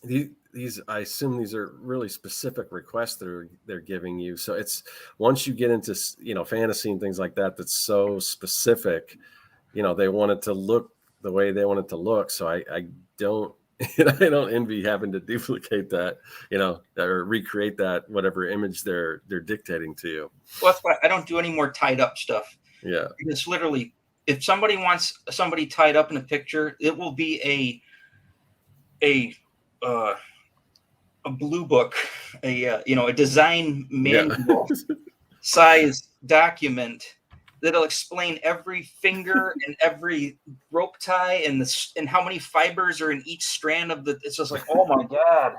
these I assume these are really specific requests they're giving you. So it's once you get into, you know, fantasy and things like that, that's so specific. You know, they want it to look the way they want it to look. So I don't envy having to duplicate that, you know, or recreate that whatever image they're dictating to you. Well, that's why I don't do any more tied up stuff. Yeah, it's literally, if somebody wants somebody tied up in a picture, it will be a blue book, a design manual size document that'll explain every finger and every rope tie and how many fibers are in each strand of the. It's just like, oh my god!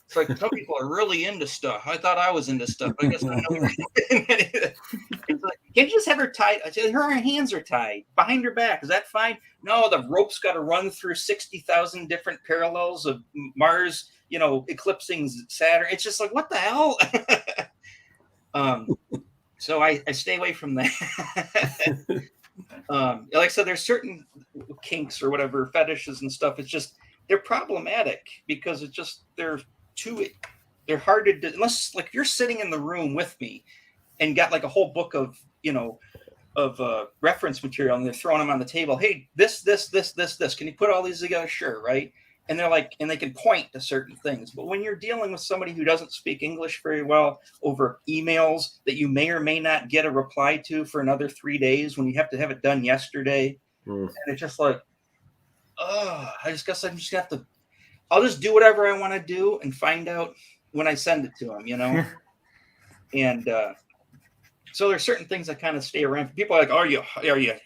It's like, some people are really into stuff. I thought I was into stuff. I guess I know. It's like, can't you just have her tied? Her hands are tied behind her back. Is that fine? No, the rope's got to run through 60,000 different parallels of Mars, you know, eclipsing Saturn. It's just like, what the hell? So I stay away from that. Like I said, there's certain kinks or whatever, fetishes and stuff. It's just, they're problematic because it's just, they're hard to do, unless like you're sitting in the room with me and got like a whole book of, you know, of reference material, and they're throwing them on the table. Hey, this. Can you put all these together? Sure, right? And they're like, and they can point to certain things. But when you're dealing with somebody who doesn't speak English very well over emails that you may or may not get a reply to for another 3 days, when you have to have it done yesterday, and it's just like, I just guess I'm just gonna have to. I'll just do whatever I want to do and find out when I send it to them, you know. And so there's certain things that kind of stay around. People are like, are you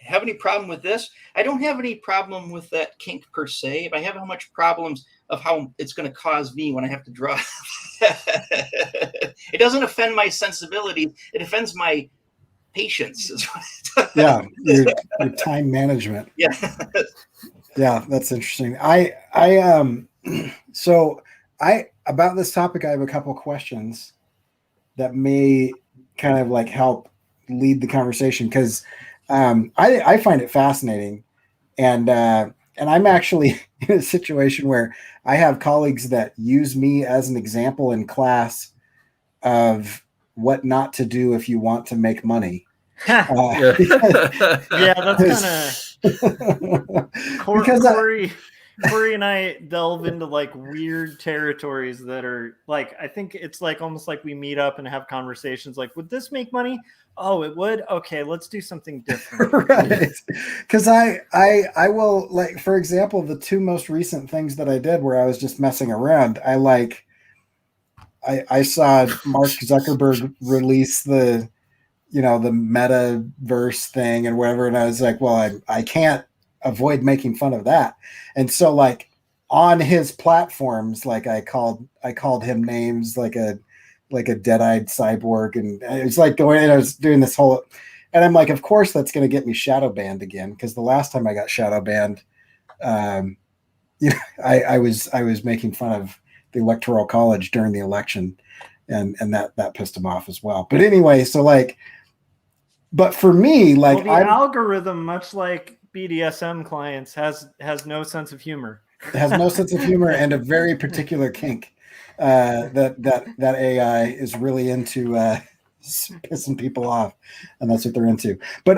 have any problem with this? I don't have any problem with that kink per se, but I have how much problems of how it's going to cause me when I have to draw. It doesn't offend my sensibility. It offends my patience. Yeah, your time management. Yeah. Yeah, that's interesting. So about this topic, I have a couple questions that may kind of like help lead the conversation, because I find it fascinating, and I'm actually in a situation where I have colleagues that use me as an example in class of what not to do if you want to make money. Yeah, that's kind of Cory and I delve into like weird territories that are like, I think it's like almost like we meet up and have conversations like, would this make money? Oh, it would. Okay, let's do something different. Right. Because I will, like, for example, the two most recent things that I did where I was just messing around, I saw Mark Zuckerberg release the metaverse thing and whatever, and I was like, well, I can't avoid making fun of that. And so like on his platforms, like I called him names like a dead-eyed cyborg, and it was like going, and I was doing this whole, and I'm like, of course that's going to get me shadow banned again, because the last time I got shadow banned, I was making fun of the Electoral College during the election, and that pissed him off as well. But anyway, so like, but for me, like, the algorithm, much like BDSM clients, has no sense of humor. It has no sense of humor and a very particular kink that AI is really into pissing people off, and that's what they're into. But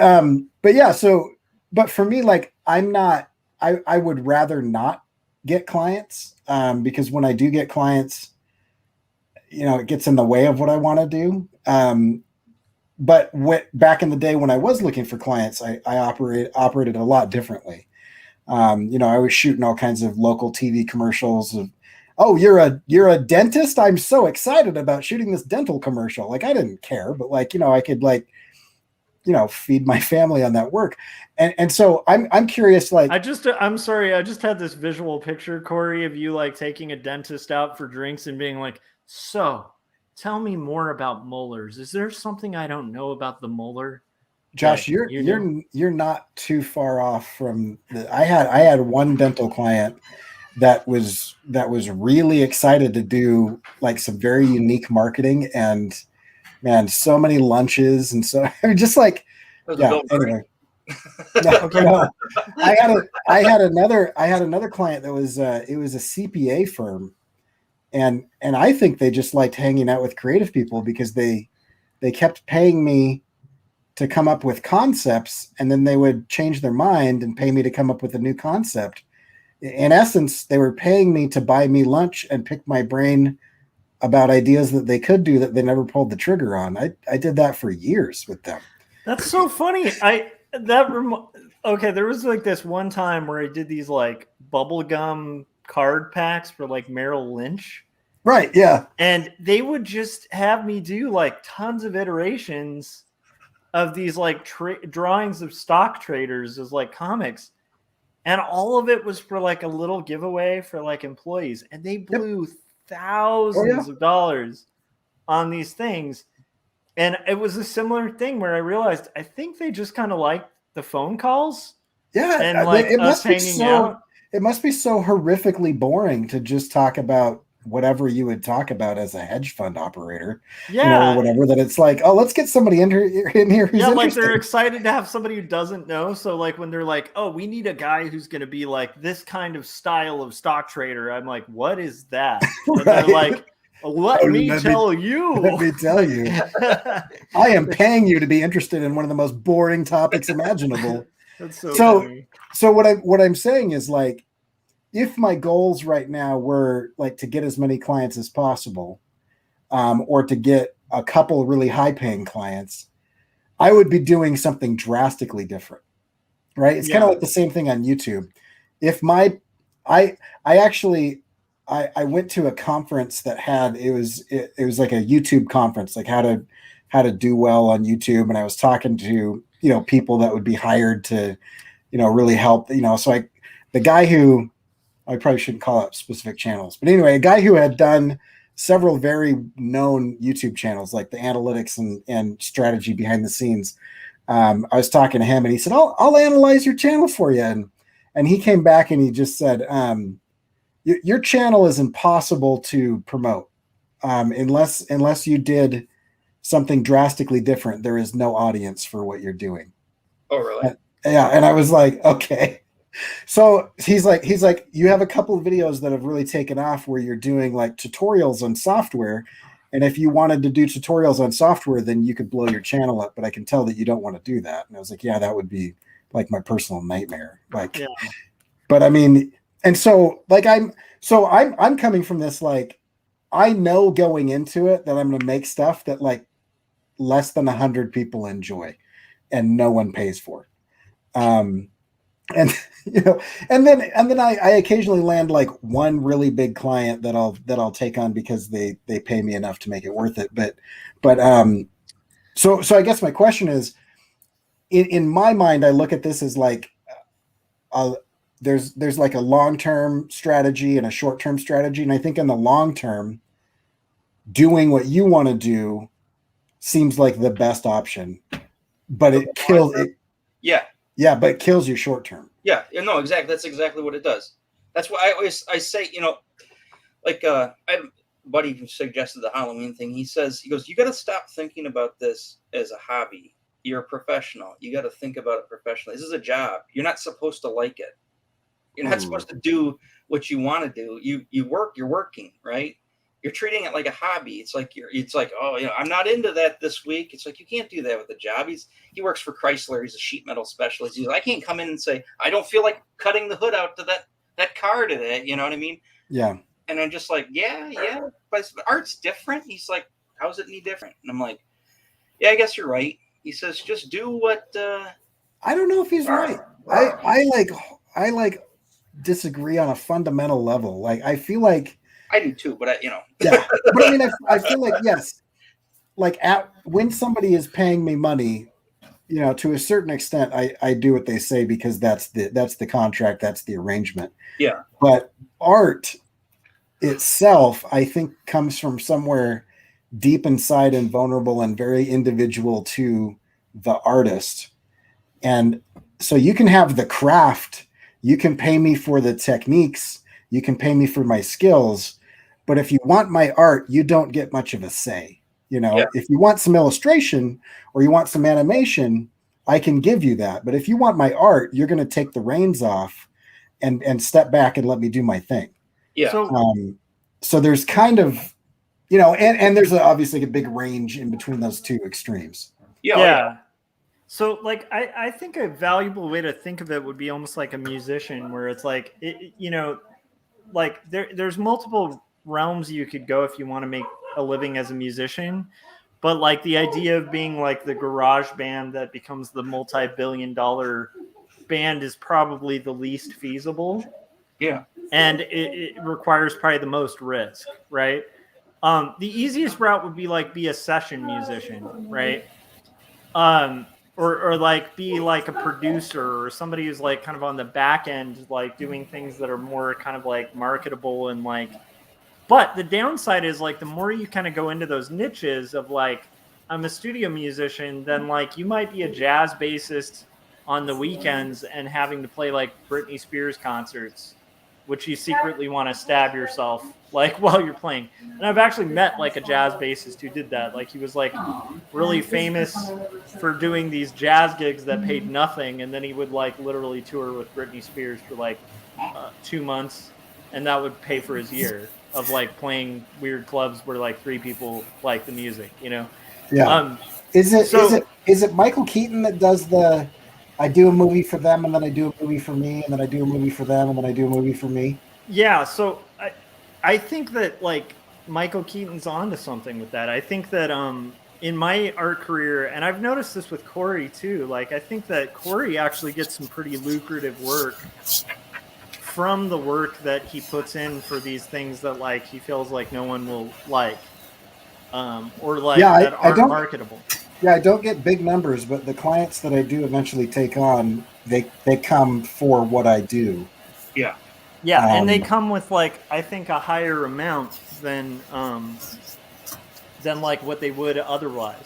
yeah, so but for me, like, I would rather not get clients, because when I do get clients, it gets in the way of what I want to do. But back in the day when I was looking for clients, I operated a lot differently. I was shooting all kinds of local TV commercials of, oh, you're a dentist? I'm so excited about shooting this dental commercial. Like, I didn't care, but like, I could like, feed my family on that work. And so I'm curious, like, I'm sorry, I just had this visual picture, Cory, of you like taking a dentist out for drinks and being like, so tell me more about molars. Is there something I don't know about the molar? Josh, you're not too far off from I had one dental client that was really excited to do like some very unique marketing, and man, so many lunches, and so I mean, just like, yeah. Anyway, no. I had another client that was it was a CPA firm, and I think they just liked hanging out with creative people because they kept paying me to come up with concepts, and then they would change their mind and pay me to come up with a new concept. In essence, they were paying me to buy me lunch and pick my brain about ideas that they could do that they never pulled the trigger on. I did that for years with them. That's so funny. There was like this one time where I did these like bubblegum card packs for like Merrill Lynch. Right, yeah. And they would just have me do like tons of iterations of these like drawings of stock traders as like comics, and all of it was for like a little giveaway for like employees, and they blew thousands of dollars on these things. And it was a similar thing where I realized I think they just kind of liked the phone calls, and like us hanging out. It must be so horrifically boring to just talk about whatever you would talk about as a hedge fund operator, or whatever, that it's like, oh, let's get somebody in here who's like they're excited to have somebody who doesn't know. So like when they're like, oh, we need a guy who's going to be like this kind of style of stock trader, I'm like, what is that? And they're like, let me tell you. I am paying you to be interested in one of the most boring topics imaginable. That's so funny. So what I'm saying is, like, if my goals right now were like to get as many clients as possible, or to get a couple really high paying clients, I would be doing something drastically different, right? It's kind of like the same thing on YouTube. If I went to a conference that had, it was like a YouTube conference, like how to do well on YouTube. And I was talking to, people that would be hired to, really help, so the guy who, I probably shouldn't call out specific channels, but anyway, a guy who had done several very known YouTube channels, like the analytics and strategy behind the scenes. I was talking to him, and he said, I'll analyze your channel for you. And he came back and he just said, your channel is impossible to promote. Unless you did something drastically different, there is no audience for what you're doing. Oh, really? Yeah. And I was like, okay. So he's like, you have a couple of videos that have really taken off where you're doing like tutorials on software. And if you wanted to do tutorials on software, then you could blow your channel up. But I can tell that you don't want to do that. And I was like, yeah, that would be like my personal nightmare. Like, yeah. But I mean, and so like I'm coming from this, like, I know going into it that I'm going to make stuff that like less than 100 people enjoy and no one pays for. And you know, and then I occasionally land like one really big client that I'll take on because they pay me enough to make it worth it. But so I guess my question is, in my mind, I look at this as like there's like a long-term strategy and a short-term strategy, and I think in the long term, doing what you want to do seems like the best option, but it kills it. Yeah, but it kills you short term. Yeah, no, exactly. That's exactly what it does. That's why I say, you know, like I had a buddy who suggested the Halloween thing. He goes, you got to stop thinking about this as a hobby. You're a professional. You got to think about it professionally. This is a job. You're not supposed to like it. You're not supposed to do what you want to do. You work. You're working, right? You're treating it like a hobby. It's like oh, you know, I'm not into that this week. It's like, you can't do that with a job. He works for Chrysler. He's a sheet metal specialist. I can't come in and say, I don't feel like cutting the hood out to that car today. You know what I mean? Yeah. And I'm just like, yeah, but art's different. He's like, how's it any different? And I'm like, yeah, I guess you're right. He says, just do what. I don't know if he's right. I like disagree on a fundamental level. Like, I feel like. I do too, but you know. Yeah, but I mean, I feel like, yes, like when somebody is paying me money, you know, to a certain extent, I do what they say because that's the contract, that's the arrangement. Yeah. But art itself, I think, comes from somewhere deep inside and vulnerable and very individual to the artist. And so you can have the craft, you can pay me for the techniques, you can pay me for my skills. But if you want my art, you don't get much of a say. You know, if you want some illustration or you want some animation, I can give you that. But if you want my art, you're going to take the reins off and step back and let me do my thing. Yeah. So there's kind of, you know, and there's obviously a big range in between those two extremes. Yeah. So like, I think a valuable way to think of it would be almost like a musician, where it's like, you know, like there's multiple realms you could go if you want to make a living as a musician, but like the idea of being like the garage band that becomes the multi-billion-dollar band is probably the least feasible. Yeah. And it requires probably the most risk, right? The easiest route would be like be a session musician, right? Or like be like a producer or somebody who's like kind of on the back end, like doing things that are more kind of like marketable and like. But the downside is like the more you kind of go into those niches of like, I'm a studio musician, then like you might be a jazz bassist on the weekends and having to play like Britney Spears concerts, which you secretly want to stab yourself like while you're playing. And I've actually met like a jazz bassist who did that. Like he was like really famous for doing these jazz gigs that paid nothing. And then he would like literally tour with Britney Spears for like 2 months. And that would pay for his year of like playing weird clubs where like 3 people like the music, you know? Yeah. Is it Michael Keaton that does the, I do a movie for them and then I do a movie for me and then I do a movie for them and then I do a movie for me? Yeah. So I think that like Michael Keaton's onto something with that. I think that in my art career, and I've noticed this with Cory too, like I think that Cory actually gets some pretty lucrative work from the work that he puts in for these things that like he feels like no one will like, or like that aren't marketable. Yeah, I don't get big numbers, but the clients that I do eventually take on, they come for what I do. Yeah. Yeah, and they come with like I think a higher amount than like what they would otherwise.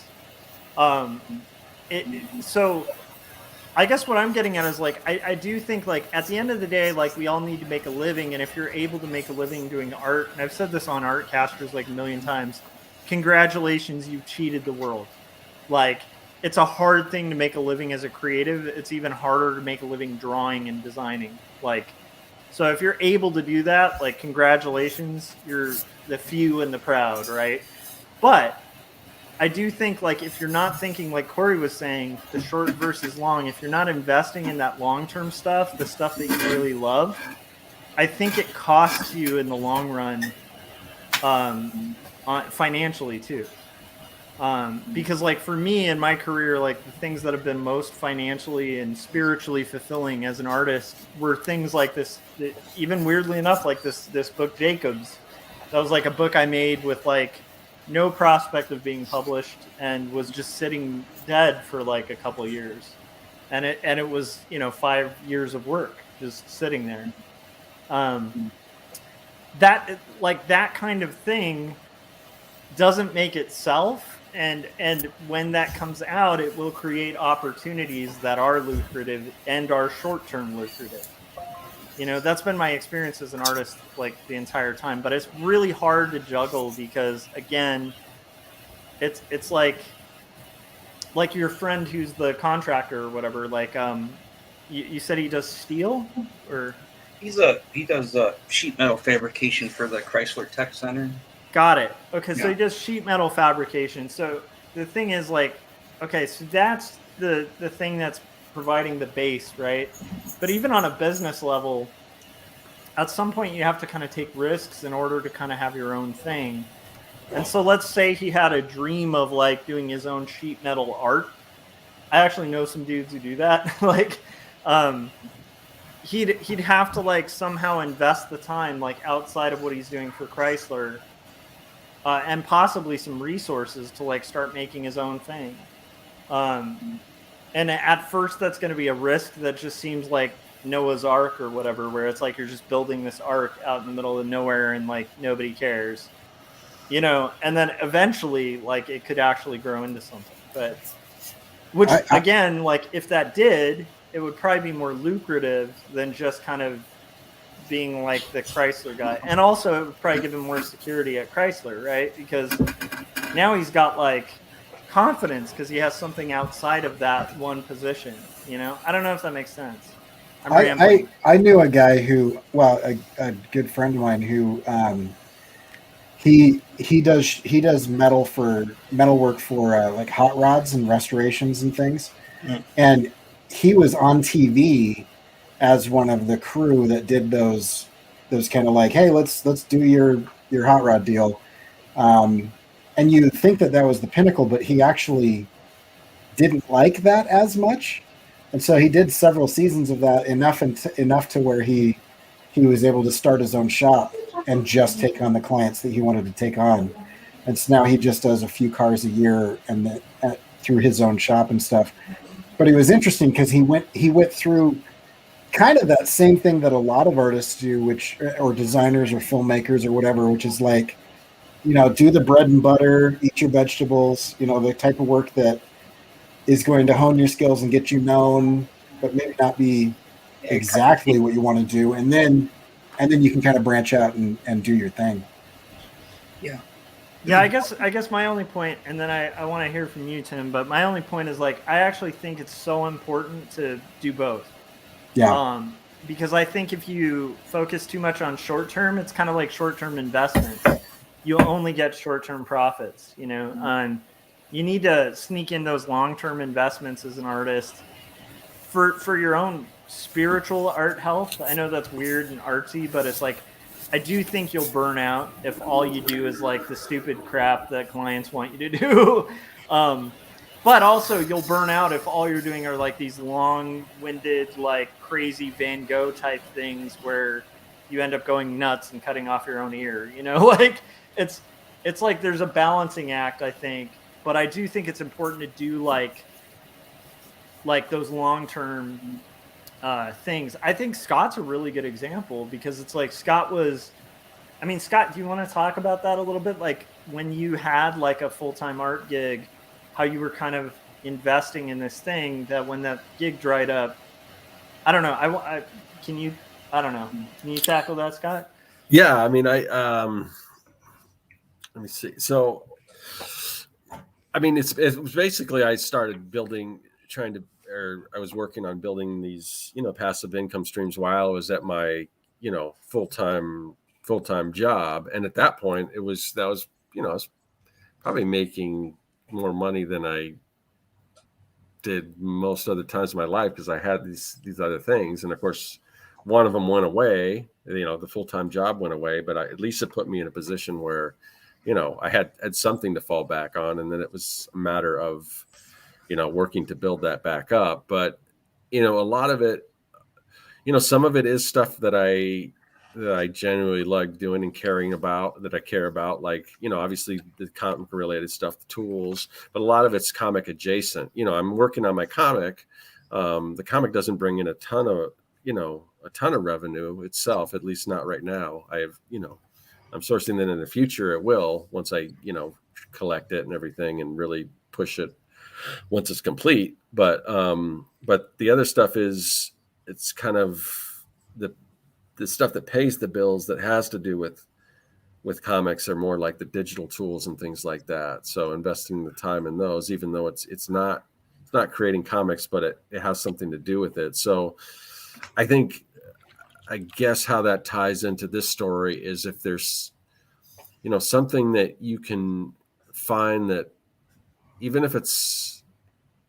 So I guess what I'm getting at is like I do think like at the end of the day, like we all need to make a living, and if you're able to make a living doing art, and I've said this on Artcasters like a million times, congratulations, you cheated the world. Like it's a hard thing to make a living as a creative. It's even harder to make a living drawing and designing. Like, so if you're able to do that, like, congratulations, you're the few and the proud, right? But I do think, like, if you're not thinking, like Cory was saying, the short versus long, if you're not investing in that long-term stuff, the stuff that you really love, I think it costs you in the long run, financially too. Because, like, for me in my career, like, the things that have been most financially and spiritually fulfilling as an artist were things like this, even weirdly enough, like this book, Jacobs. That was like a book I made with like no prospect of being published, and was just sitting dead for like a couple of years. And it was, 5 years of work just sitting there. That kind of thing doesn't make itself, and when that comes out, it will create opportunities that are lucrative and are short-term lucrative. That's been my experience as an artist, like, the entire time. But it's really hard to juggle because, again, it's like your friend who's the contractor or whatever. Like, you said he does steel, or he does sheet metal fabrication for the Chrysler Tech Center. Got it. Okay, so he does sheet metal fabrication. So the thing is, like, okay, so that's the thing that's providing the base, right? But even on a business level, at some point you have to kind of take risks in order to kind of have your own thing. And so let's say he had a dream of like doing his own sheet metal art. I actually know some dudes who do that. Like, he'd have to like somehow invest the time, like, outside of what he's doing for Chrysler, and possibly some resources to like start making his own thing. And at first that's going to be a risk that just seems like Noah's Ark or whatever, where it's like you're just building this ark out in the middle of nowhere and like nobody cares, and then eventually like it could actually grow into something. But again, like, if that did, it would probably be more lucrative than just kind of being like the Chrysler guy. And also it would probably give him more security at Chrysler, right? Because now he's got like confidence because he has something outside of that one position. I don't know if that makes sense. I knew a guy who, a good friend of mine who, he does metal work for like hot rods and restorations and things. And he was on TV as one of the crew that did those kind of like, hey, let's do your hot rod deal. And you think that was the pinnacle, but he actually didn't like that as much. And so he did several seasons of that, enough to where he was able to start his own shop and just take on the clients that he wanted to take on. And so now he just does a few cars a year and through his own shop and stuff. But it was interesting because he went through kind of that same thing that a lot of artists do, or designers or filmmakers or whatever, which is like, do the bread and butter, eat your vegetables, the type of work that is going to hone your skills and get you known, but maybe not be exactly what you want to do. And then you can kind of branch out and do your thing. Yeah. Yeah, I guess my only point, and then I want to hear from you, Tim, but my only point is, like, I actually think it's so important to do both. Yeah. Because I think if you focus too much on short term, it's kind of like short term investments. You'll only get short term profits. You need to sneak in those long term investments as an artist for your own spiritual art health. I know that's weird and artsy, but it's like, I do think you'll burn out if all you do is like the stupid crap that clients want you to do. But also you'll burn out if all you're doing are like these long-winded, like crazy Van Gogh type things where you end up going nuts and cutting off your own ear. Like it's like there's a balancing act, I think. But I do think it's important to do like those long-term things. I think Scott's a really good example because it's like Scott, do you want to talk about that a little bit? Like when you had like a full-time art gig, how you were kind of investing in this thing that when that gig dried up, I don't know. Can you tackle that, Scott? Yeah. I mean, let me see. So I mean, it was basically, I started I was working on building these, passive income streams while I was at my, full-time job. And at that point I was probably making more money than I did most other times in my life, because I had these other things. And of course, one of them went away, the full-time job went away, but at least it put me in a position where, I had something to fall back on. And then it was a matter of, working to build that back up. But, a lot of it, some of it is stuff that I genuinely like doing and caring about, that I care about, like, obviously the comic related stuff, the tools, but a lot of it's comic adjacent. I'm working on my comic. The comic doesn't bring in a ton of revenue itself, at least not right now. I'm sourcing that in the future. It will, once I, collect it and everything and really push it once it's complete. But the other stuff it's kind of the stuff that pays the bills, that has to do with comics, are more like the digital tools and things like that. So investing the time in those, even though it's not creating comics, but it has something to do with it. So I guess how that ties into this story is, if there's, something that you can find that, even if it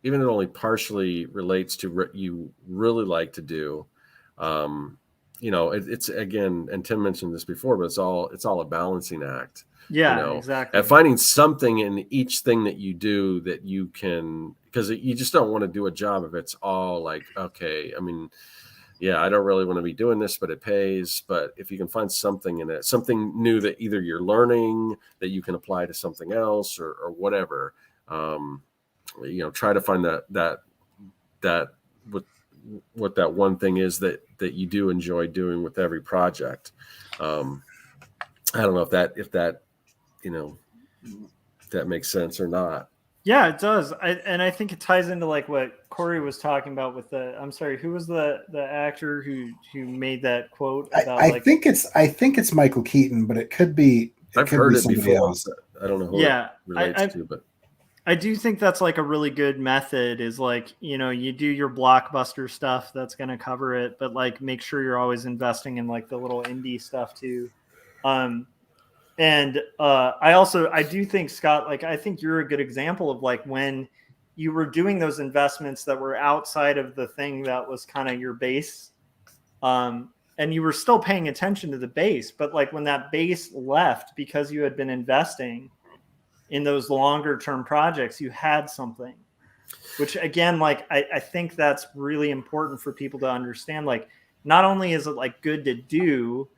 only partially relates to what you really like to do, it's again, and Tim mentioned this before, but it's all a balancing act. Yeah, exactly. And finding something in each thing that you do that you can, because you just don't want to do a job if it's all like, okay, I mean, yeah, I don't really want to be doing this, but it pays. But if you can find something in it, something new that either you're learning that you can apply to something else, or whatever, try to find that what that one thing is that you do enjoy doing with every project. I don't know if that makes sense or not. Yeah, it does. I think it ties into like what Cory was talking about with I'm sorry, who was the actor who made that quote about, I think it's Michael Keaton, but it could be. I've heard it before. I don't know who it relates to, but I do think that's like a really good method, is like, you do your blockbuster stuff that's going to cover it, but like make sure you're always investing in like the little indie stuff too. And I do think, Scott, like, I think you're a good example of like when you were doing those investments that were outside of the thing that was kind of your base. And you were still paying attention to the base, but like when that base left, because you had been investing in those longer term projects, you had something, which again, like, I think that's really important for people to understand. Like, not only is it like good to do,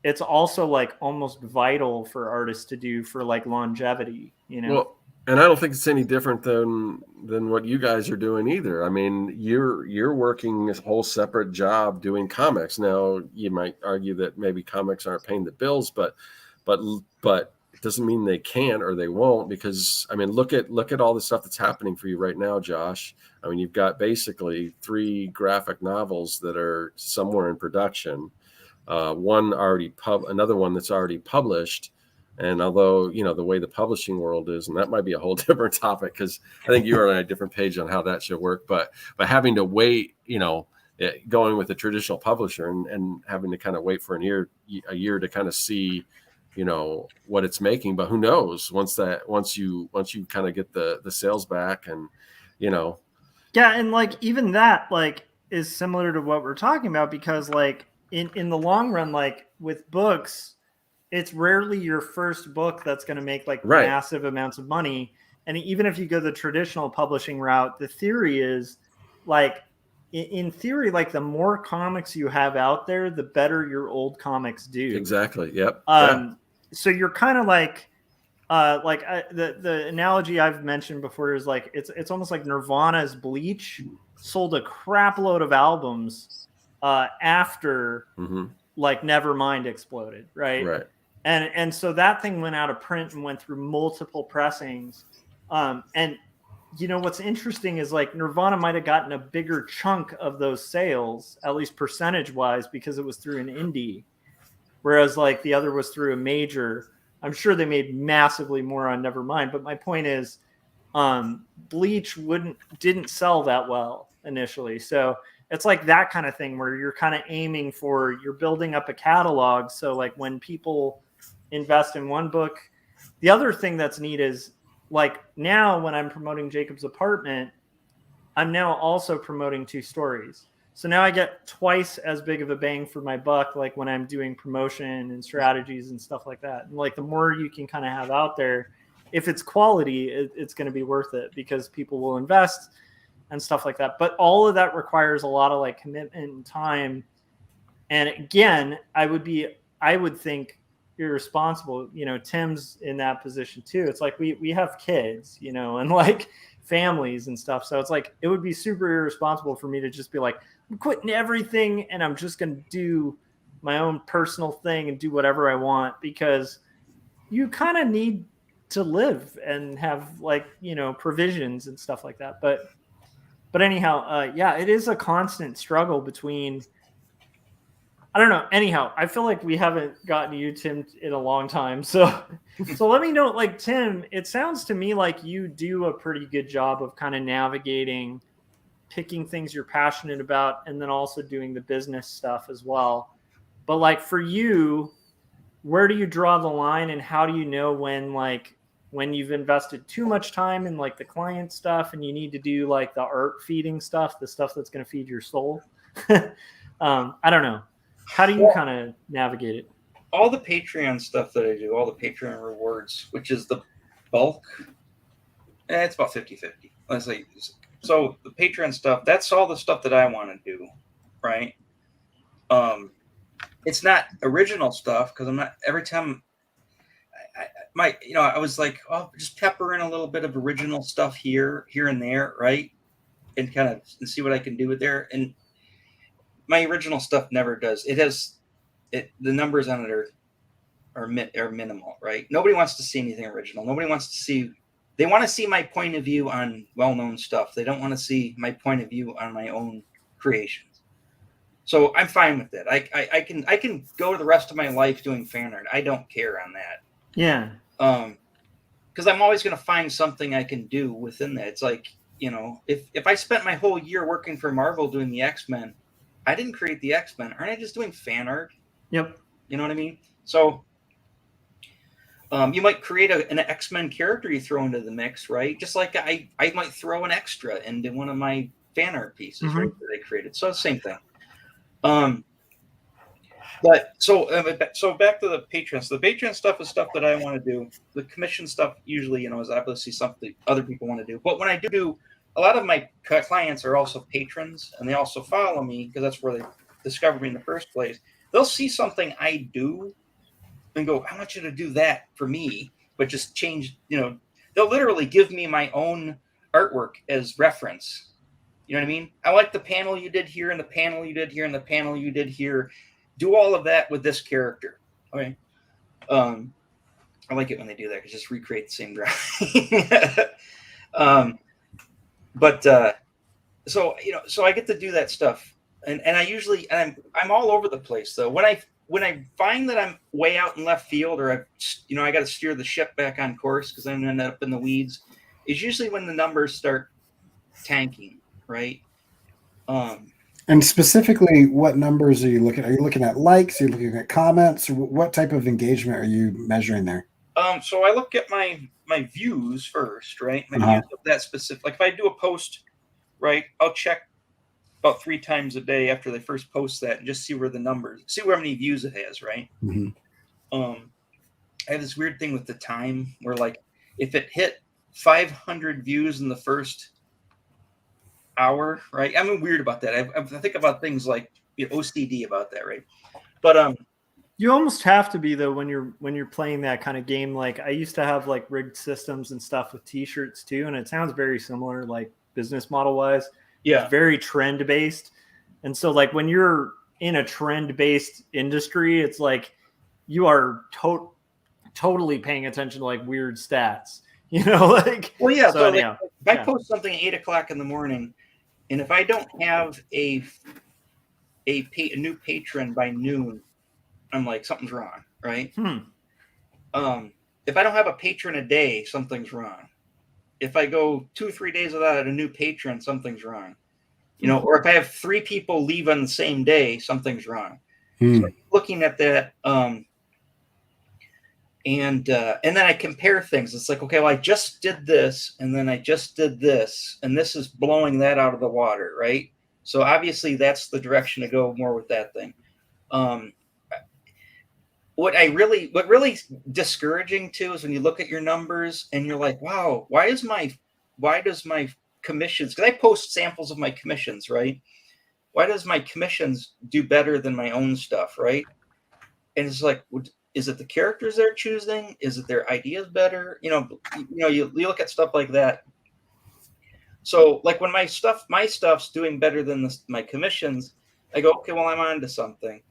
it's also like almost vital for artists to do for like longevity, Well, and I don't think it's any different than what you guys are doing either. I mean, you're working this whole separate job doing comics. Now, you might argue that maybe comics aren't paying the bills, but it doesn't mean they can't or they won't, because I mean, look at all the stuff that's happening for you right now, Josh. I mean, you've got basically 3 graphic novels that are somewhere in production. Another one that's already published. And although, the way the publishing world is, and that might be a whole different topic, because I think you're on a different page on how that should work, but having to wait, going with a traditional publisher and having to kind of wait for a year to kind of see, what it's making. But who knows, once you kind of get the sales back and, Yeah. And like, even that like is similar to what we're talking about, because like in the long run, like with books, it's rarely your first book that's going to make like massive amounts of money. And even if you go the traditional publishing route, the theory is like, in theory, like the more comics you have out there, the better your old comics do. Exactly. Yep. So you're kind of like the analogy I've mentioned before is like, it's almost like Nirvana's Bleach sold a crap load of albums after like Nevermind exploded. Right. And so that thing went out of print and went through multiple pressings. And what's interesting is like Nirvana might have gotten a bigger chunk of those sales, at least percentage wise, because it was through an indie, whereas like the other was through a major. I'm sure they made massively more on Nevermind, but my point is, Bleach didn't sell that well initially. So it's like that kind of thing where you're kind of aiming for, you're building up a catalog. So like when people invest in one book, the other thing that's neat is like now when I'm promoting Jacob's Apartment, I'm now also promoting 2 stories. So now I get twice as big of a bang for my buck, like when I'm doing promotion and strategies and stuff like that. And like the more you can kind of have out there, if it's quality, it's going to be worth it because people will invest and stuff like that. But all of that requires a lot of like commitment and time. And again, I would think irresponsible, Tim's in that position too. It's like we have kids, and like families and stuff. So it's like, it would be super irresponsible for me to just be like, I'm quitting everything and I'm just going to do my own personal thing and do whatever I want, because you kind of need to live and have like, provisions and stuff like that. But anyhow, yeah, it is a constant struggle between, I don't know. Anyhow, I feel like we haven't gotten to you, Tim, in a long time. So let me know, like, Tim, it sounds to me like you do a pretty good job of kind of navigating, picking things you're passionate about, and then also doing the business stuff as well. But like for you, where do you draw the line, and how do you know when you've invested too much time in like the client stuff and you need to do like the art feeding stuff, the stuff that's going to feed your soul? I don't know. How do you kind of navigate it? All the Patreon stuff that I do, all the Patreon rewards, which is the bulk, it's about 50-50. Let's say. So the Patreon stuff, that's all the stuff that I want to do, right? It's not original stuff because I'm not, every time I was like, oh, just pepper in a little bit of original stuff here and there, right? And kind of see what I can do with there. And my original stuff never does. The numbers on it are minimal, right? Nobody wants to see anything original. Nobody wants to see. They want to see my point of view on well-known stuff. They don't want to see my point of view on my own creations. So I'm fine with that. I can go the rest of my life doing fan art. I don't care on that. Yeah. Because I'm always going to find something I can do within that. It's like, if I spent my whole year working for Marvel doing the X-Men, I didn't create the X-Men. Aren't I just doing fan art? Yep. You know what I mean? So you might create an X-Men character you throw into the mix, right? Just like I might throw an extra into one of my fan art pieces, right, that I created. So same thing. But so back to the Patreon. So the Patreon stuff is stuff that I want to do. The commission stuff usually, is obviously something other people want to do. But when I do, a lot of my clients are also patrons, and they also follow me because that's where they discovered me in the first place. They'll see something I do and go, I want you to do that for me, but just change, they'll literally give me my own artwork as reference. You know what I mean? I like the panel you did here and the panel you did here and the panel you did here. Do all of that with this character. Okay. I like it when they do that because just recreate the same drawing. So I get to do that stuff. And I usually, I'm all over the place though. When I find that I'm way out in left field, or I got to steer the ship back on course because I'm end up in the weeds, is usually when the numbers start tanking, right? And specifically, what numbers are you looking at? Are you looking at likes? Are you looking at comments? Or what type of engagement are you measuring there? So I look at my views first, right? My views of that specific. Like if I do a post, right, I'll check about 3 times a day after they first post that and just see where the numbers, see how many views it has, right? Mm-hmm. I have this weird thing with the time where, like, if it hit 500 views in the first hour, right? I'm weird about that. I think about things like OCD about that, right? But you almost have to be though when you're playing that kind of game. Like I used to have like rigged systems and stuff with T-shirts too, and it sounds very similar, like business model wise. Yeah, it's very trend based, and so like when you're in a trend based industry, it's like you are totally paying attention to like weird stats, like. Well, yeah. So anyhow, if I post something at 8:00 in the morning, and if I don't have a new patron by noon, I'm like, something's wrong, right? If I don't have a patron a day, something's wrong. if I go 2 or 3 days without a new patron, something's wrong. Or if I have 3 people leave on the same day, something's wrong. So looking at that, and then I compare things. It's like, okay, well, I just did this, and then I just did this, and this is blowing that out of the water, right? So obviously that's the direction to go more with that thing. What really discouraging too is when you look at your numbers and you're like, wow, why does my commissions, because I post samples of my commissions, right? Why does my commissions do better than my own stuff, right? And it's like, is it the characters they're choosing? Is it their ideas better? You look at stuff like that. So like when my stuff's doing better than my commissions, I go, okay, well, I'm onto something.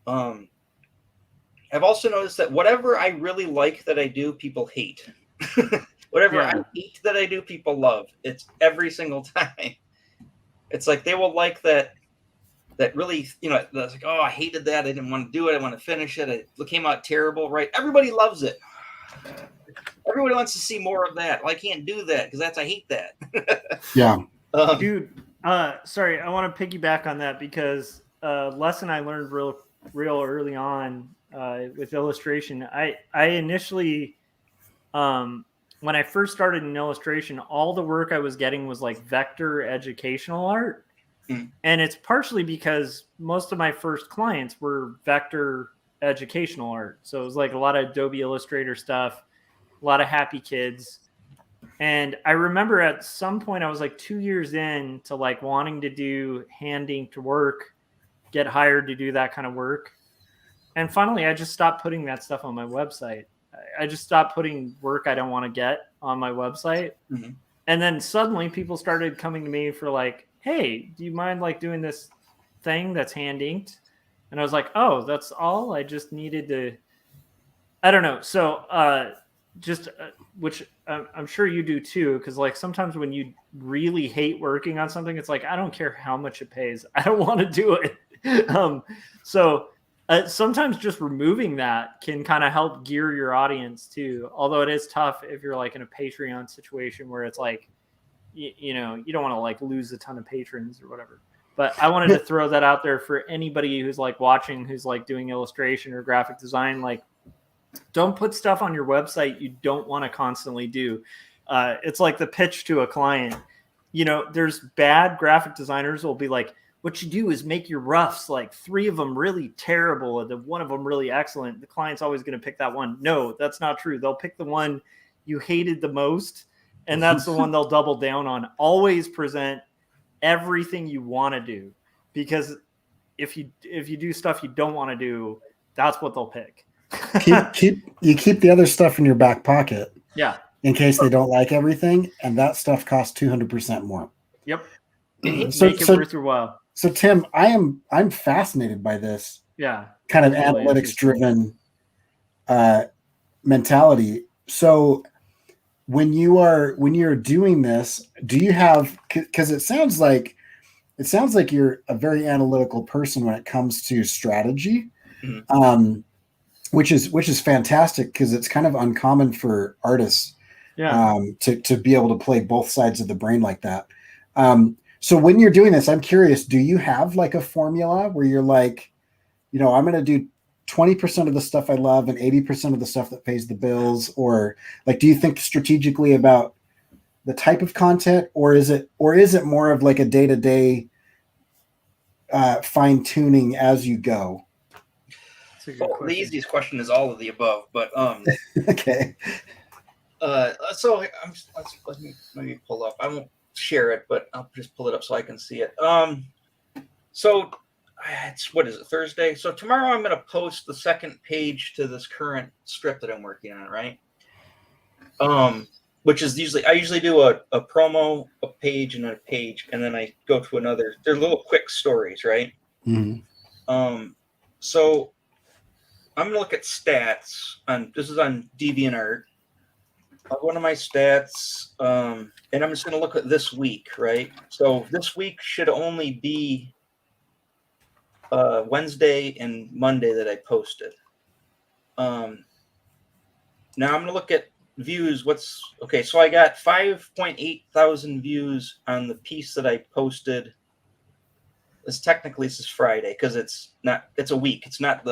I've also noticed that whatever I really like that I do, people hate. Whatever I hate that I do, people love. It's every single time. It's like they will like that really, that's like, oh, I hated that. I didn't want to do it. I want to finish it. It came out terrible, right? Everybody loves it. Everybody wants to see more of that. Well, I can't do that because I hate that. Yeah. Dude, sorry, I want to piggyback on that because lesson I learned real early on with illustration. I initially, when I first started in illustration, all the work I was getting was like vector educational art. And it's partially because most of my first clients were vector educational art. So it was like a lot of Adobe Illustrator stuff, a lot of happy kids. And I remember at some point I was like 2 years in to like wanting to do hand inked work, get hired to do that kind of work. And finally, I just stopped putting that stuff on my website. I just stopped putting work I don't want to get on my website. Mm-hmm. And then suddenly people started coming to me for like, hey, do you mind like doing this thing that's hand inked? And I was like, oh, that's all? I just needed to, I don't know. So which I'm sure you do too. Cause like sometimes when you really hate working on something, it's like, I don't care how much it pays. I don't want to do it. Sometimes just removing that can kind of help gear your audience too. Although it is tough if you're like in a Patreon situation where it's like, you don't want to like lose a ton of patrons or whatever. But I wanted to throw that out there for anybody who's like watching, who's like doing illustration or graphic design. Like, don't put stuff on your website you don't want to constantly do. It's like the pitch to a client. There's bad graphic designers who will be like, what you do is make your roughs like 3 of them really terrible and then 1 of them really excellent. The client's always going to pick that one. No, that's not true. They'll pick the one you hated the most, and that's the one they'll double down on. Always present everything you want to do, because if you do stuff you don't want to do, that's what they'll pick. keep the other stuff in your back pocket. Yeah. In case they don't like everything, and that stuff costs 200% more. Yep. Make it worth your while. So Tim, I'm fascinated by this. Yeah. Kind of analytics driven mentality. So when you're doing this, do you have, because it sounds like you're a very analytical person when it comes to strategy, which is fantastic because it's kind of uncommon for artists to be able to play both sides of the brain like that. So when you're doing this, I'm curious, do you have like a formula where you're like, I'm going to do 20% of the stuff I love and 80% of the stuff that pays the bills? Or like, do you think strategically about the type of content, or is it more of like a day-to-day fine tuning as you go? Well, the easiest question is all of the above, but okay. So let me pull up. I won't share it, but I'll just pull it up so I can see it. So what is it, Thursday? So tomorrow I'm going to post the second page to this current strip that I'm working on, right? Which is I usually do a promo, a page, and then I go to another. They're little quick stories, right? Mm-hmm. So I'm going to look at stats this is on DeviantArt. I'll go to my stats, and I'm just going to look at this week, right? So this week should only be Wednesday and Monday that I posted. Now I'm going to look at views. So I got 5.8 thousand views on the piece that I posted. This is Friday because it's a week. It's not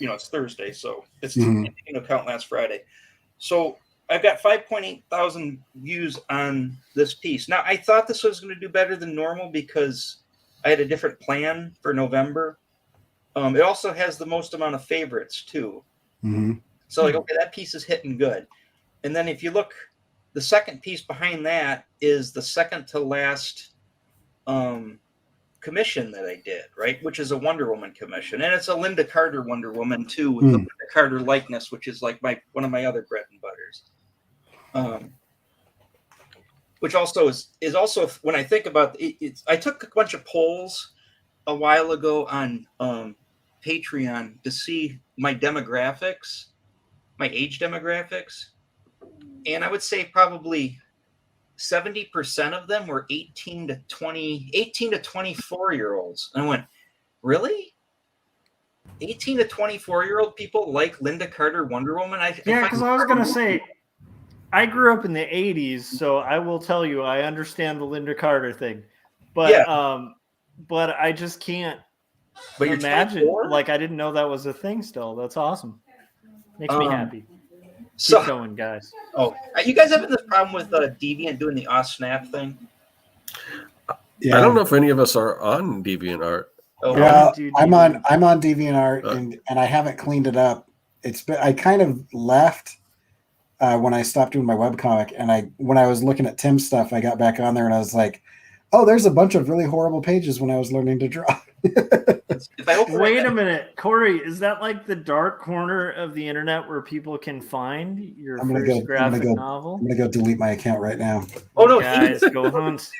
it's Thursday, so it's count last Friday. So I've got 5.8 thousand views on this piece. Now, I thought this was going to do better than normal because I had a different plan for November. It also has the most amount of favorites, too. Mm-hmm. So, okay, that piece is hitting good. And then if you look, the second piece behind that is the second to last commission that I did, right? Which is a Wonder Woman commission. And it's a Linda Carter Wonder Woman, too, with the Linda Carter likeness, which is like one of my other bread and butters. Which also is also, when I think about it, I took a bunch of polls a while ago on Patreon to see my demographics, my age demographics, and I would say probably 70% of them were 18 to 24-year-olds. And I went, really? 18 to 24-year-old people like Linda Carter Wonder Woman? Because I was going to say, I grew up in the 80s, so I will tell you, I understand the Linda Carter thing. But but I just can't imagine. Like, I didn't know that was a thing still. That's awesome. Makes me happy. Keep going, guys. Oh, you guys having this problem with Deviant doing the snap thing? Yeah. I don't know if any of us are on DeviantArt. Oh, well, I'm on DeviantArt and I haven't cleaned it up. I kind of left when I stopped doing my webcomic, and when I was looking at Tim's stuff, I got back on there and I was like, oh, there's a bunch of really horrible pages when I was learning to draw. Wait a minute, Cory, is that like the dark corner of the internet where people can find your first graphic novel? I'm gonna go delete my account right now. Oh no, guys, go hunt.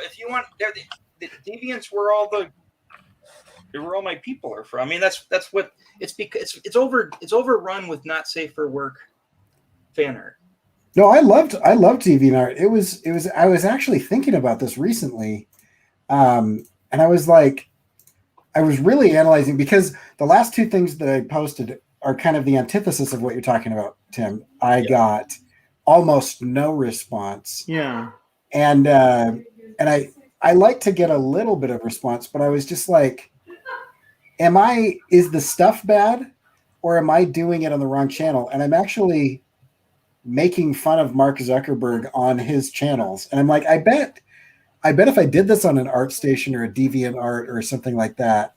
If you want, the Deviants where all my people are from. I mean, that's what it's because it's overrun with not safe for work fan art. No, I loved DeviantArt. It was I was actually thinking about this recently, and I was like, I was really analyzing because the last two things that I posted are kind of the antithesis of what you're talking about, Tim. I got almost no response. Yeah, and I like to get a little bit of response, but I was just like, is the stuff bad, or am I doing it on the wrong channel? And I'm actually making fun of Mark Zuckerberg on his channels. And I'm like, I bet if I did this on an ArtStation or a DeviantArt or something like that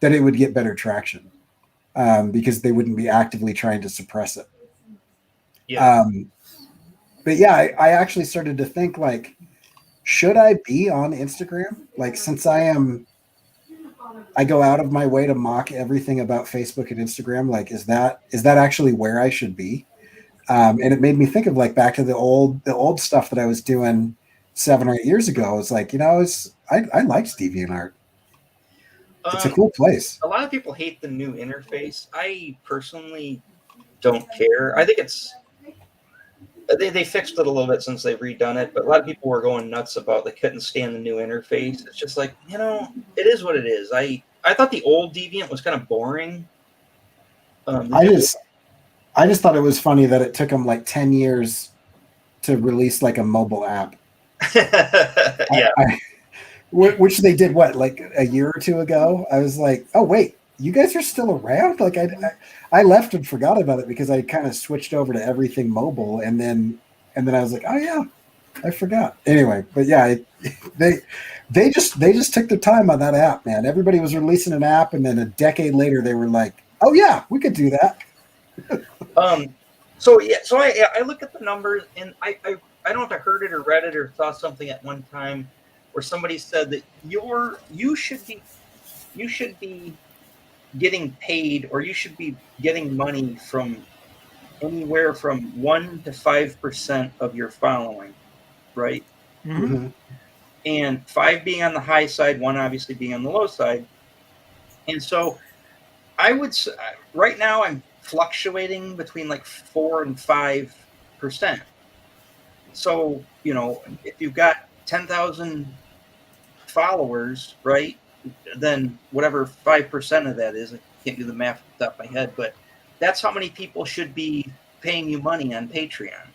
it would get better traction because they wouldn't be actively trying to suppress it. Yeah. But yeah, I actually started to think, like, should I be on Instagram? Like, since I go out of my way to mock everything about Facebook and Instagram. Like, is that actually where I should be? And it made me think of, like, back to the old stuff that I was doing 7 or 8 years ago. I was like, I liked DeviantArt. It's a cool place. A lot of people hate the new interface. I personally don't care. I think they fixed it a little bit since they've redone it, but a lot of people were going nuts about they couldn't stand the new interface. It's just like, it is what it is. I thought the old Deviant was kind of boring. I just thought it was funny that it took them like 10 years to release like a mobile app. Yeah. Which they did like a year or two ago. I was like, oh wait, you guys are still around? Like I left and forgot about it because I kind of switched over to everything mobile, and then I was like, oh yeah, I forgot. Anyway, but yeah, they just took their time on that app, man. Everybody was releasing an app, and then a decade later they were like, oh yeah, we could do that. So I look at the numbers, and I don't know if I heard it or read it or saw something at one time where somebody said that you should be getting paid, or you should be getting money from anywhere from 1% to 5% of your following, right? Mm-hmm. And 5 being on the high side, 1 obviously being on the low side. And so I would say right now I'm fluctuating between like 4 and 5%. So, if you've got 10,000 followers, right, then whatever 5% of that is, I can't do the math off the top of my head, but that's how many people should be paying you money on Patreon.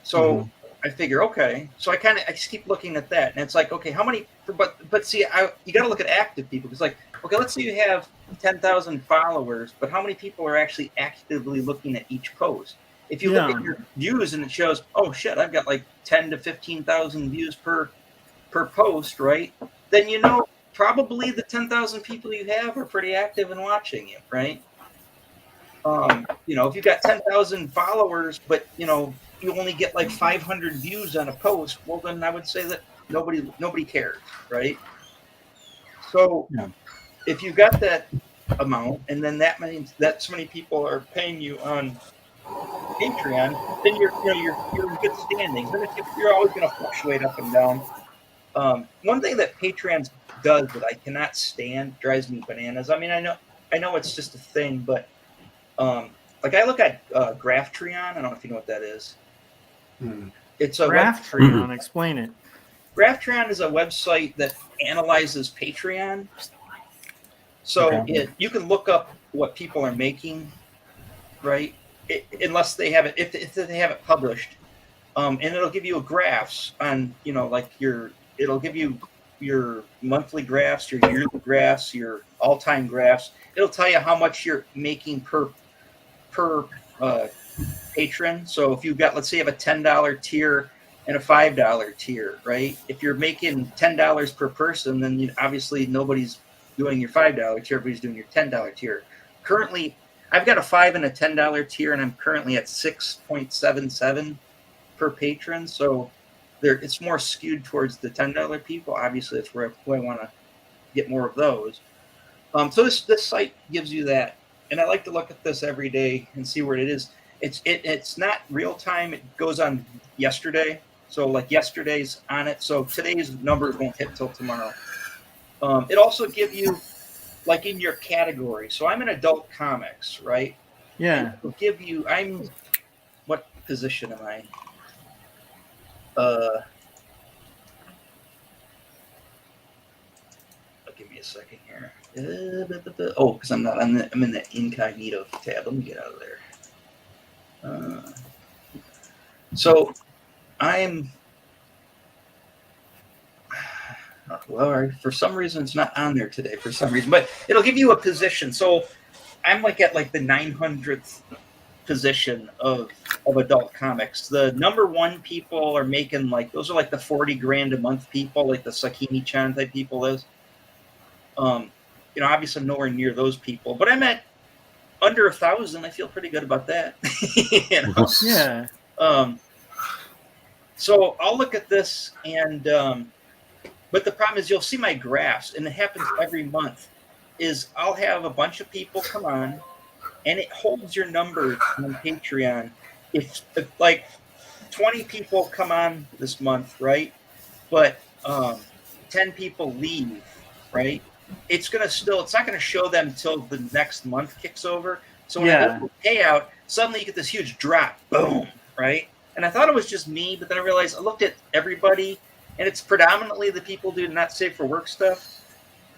So I figure, okay. So I just keep looking at that, and it's like, okay, how many? But see, you got to look at active people. It's like, okay, let's say you have 10,000 followers, but how many people are actually actively looking at each post? If you look at your views and it shows, oh shit, I've got like 10 to 15,000 views per post, right? Then you know probably the 10,000 people you have are pretty active and watching you, right? You know, if you've got 10,000 followers, but you know you only get like 500 views on a post, well then I would say that nobody cares, right? So if you've got that amount, and then that means that so many people are paying you on Patreon, then you're in good standings. And you're always going to fluctuate up and down. One thing that Patreon does that I cannot stand, drives me bananas. I mean, I know it's just a thing, but like I look at Graphtreon. I don't know if you know what that is. It's a Graphtreon. Explain it. Graphtreon is a website that analyzes Patreon. So you can look up what people are making, right? Unless they have it, if they have it published, and it'll give you graphs on, you know, like it'll give you your monthly graphs, your yearly graphs, your all-time graphs. It'll tell you how much you're making per patron. So if you've got, let's say you have a $10 tier and a $5 tier, right? If you're making $10 per person, then obviously nobody's doing your $5 tier, everybody's doing your $10 tier. Currently, I've got a $5 and a $10 tier, and I'm currently at 6.77 per patron. So it's more skewed towards the $10 people. Obviously, that's where I want to get more of those. So this site gives you that, and I like to look at this every day and see where it is. It's not real time. It goes on yesterday. So like yesterday's on it. So today's numbers won't hit till tomorrow. It also give you like in your category. So I'm in adult comics, right? Yeah. It'll give you. What position am I? Give me a second here. Oh, because I'm in the incognito tab. Let me get out of there. So I'm. Well, for some reason it's not on there today. For some reason, but it'll give you a position. So I'm like at like the 900th position of adult comics. The number one people are making like those are like the 40 grand a month people, like the Sakimi-chan type people is. You know, obviously I'm nowhere near those people, but I'm at under 1,000. I feel pretty good about that. You know? Yeah. So I'll look at this and. But the problem is you'll see my graphs, and it happens every month, is I'll have a bunch of people come on, and it holds your numbers on Patreon. If like 20 people come on this month, right? But 10 people leave, right? It's not going to show them until the next month kicks over. So when I go to payout, suddenly you get this huge drop. Boom, right? And I thought it was just me, but then I realized I looked at everybody, and it's predominantly the people doing not safe for work stuff.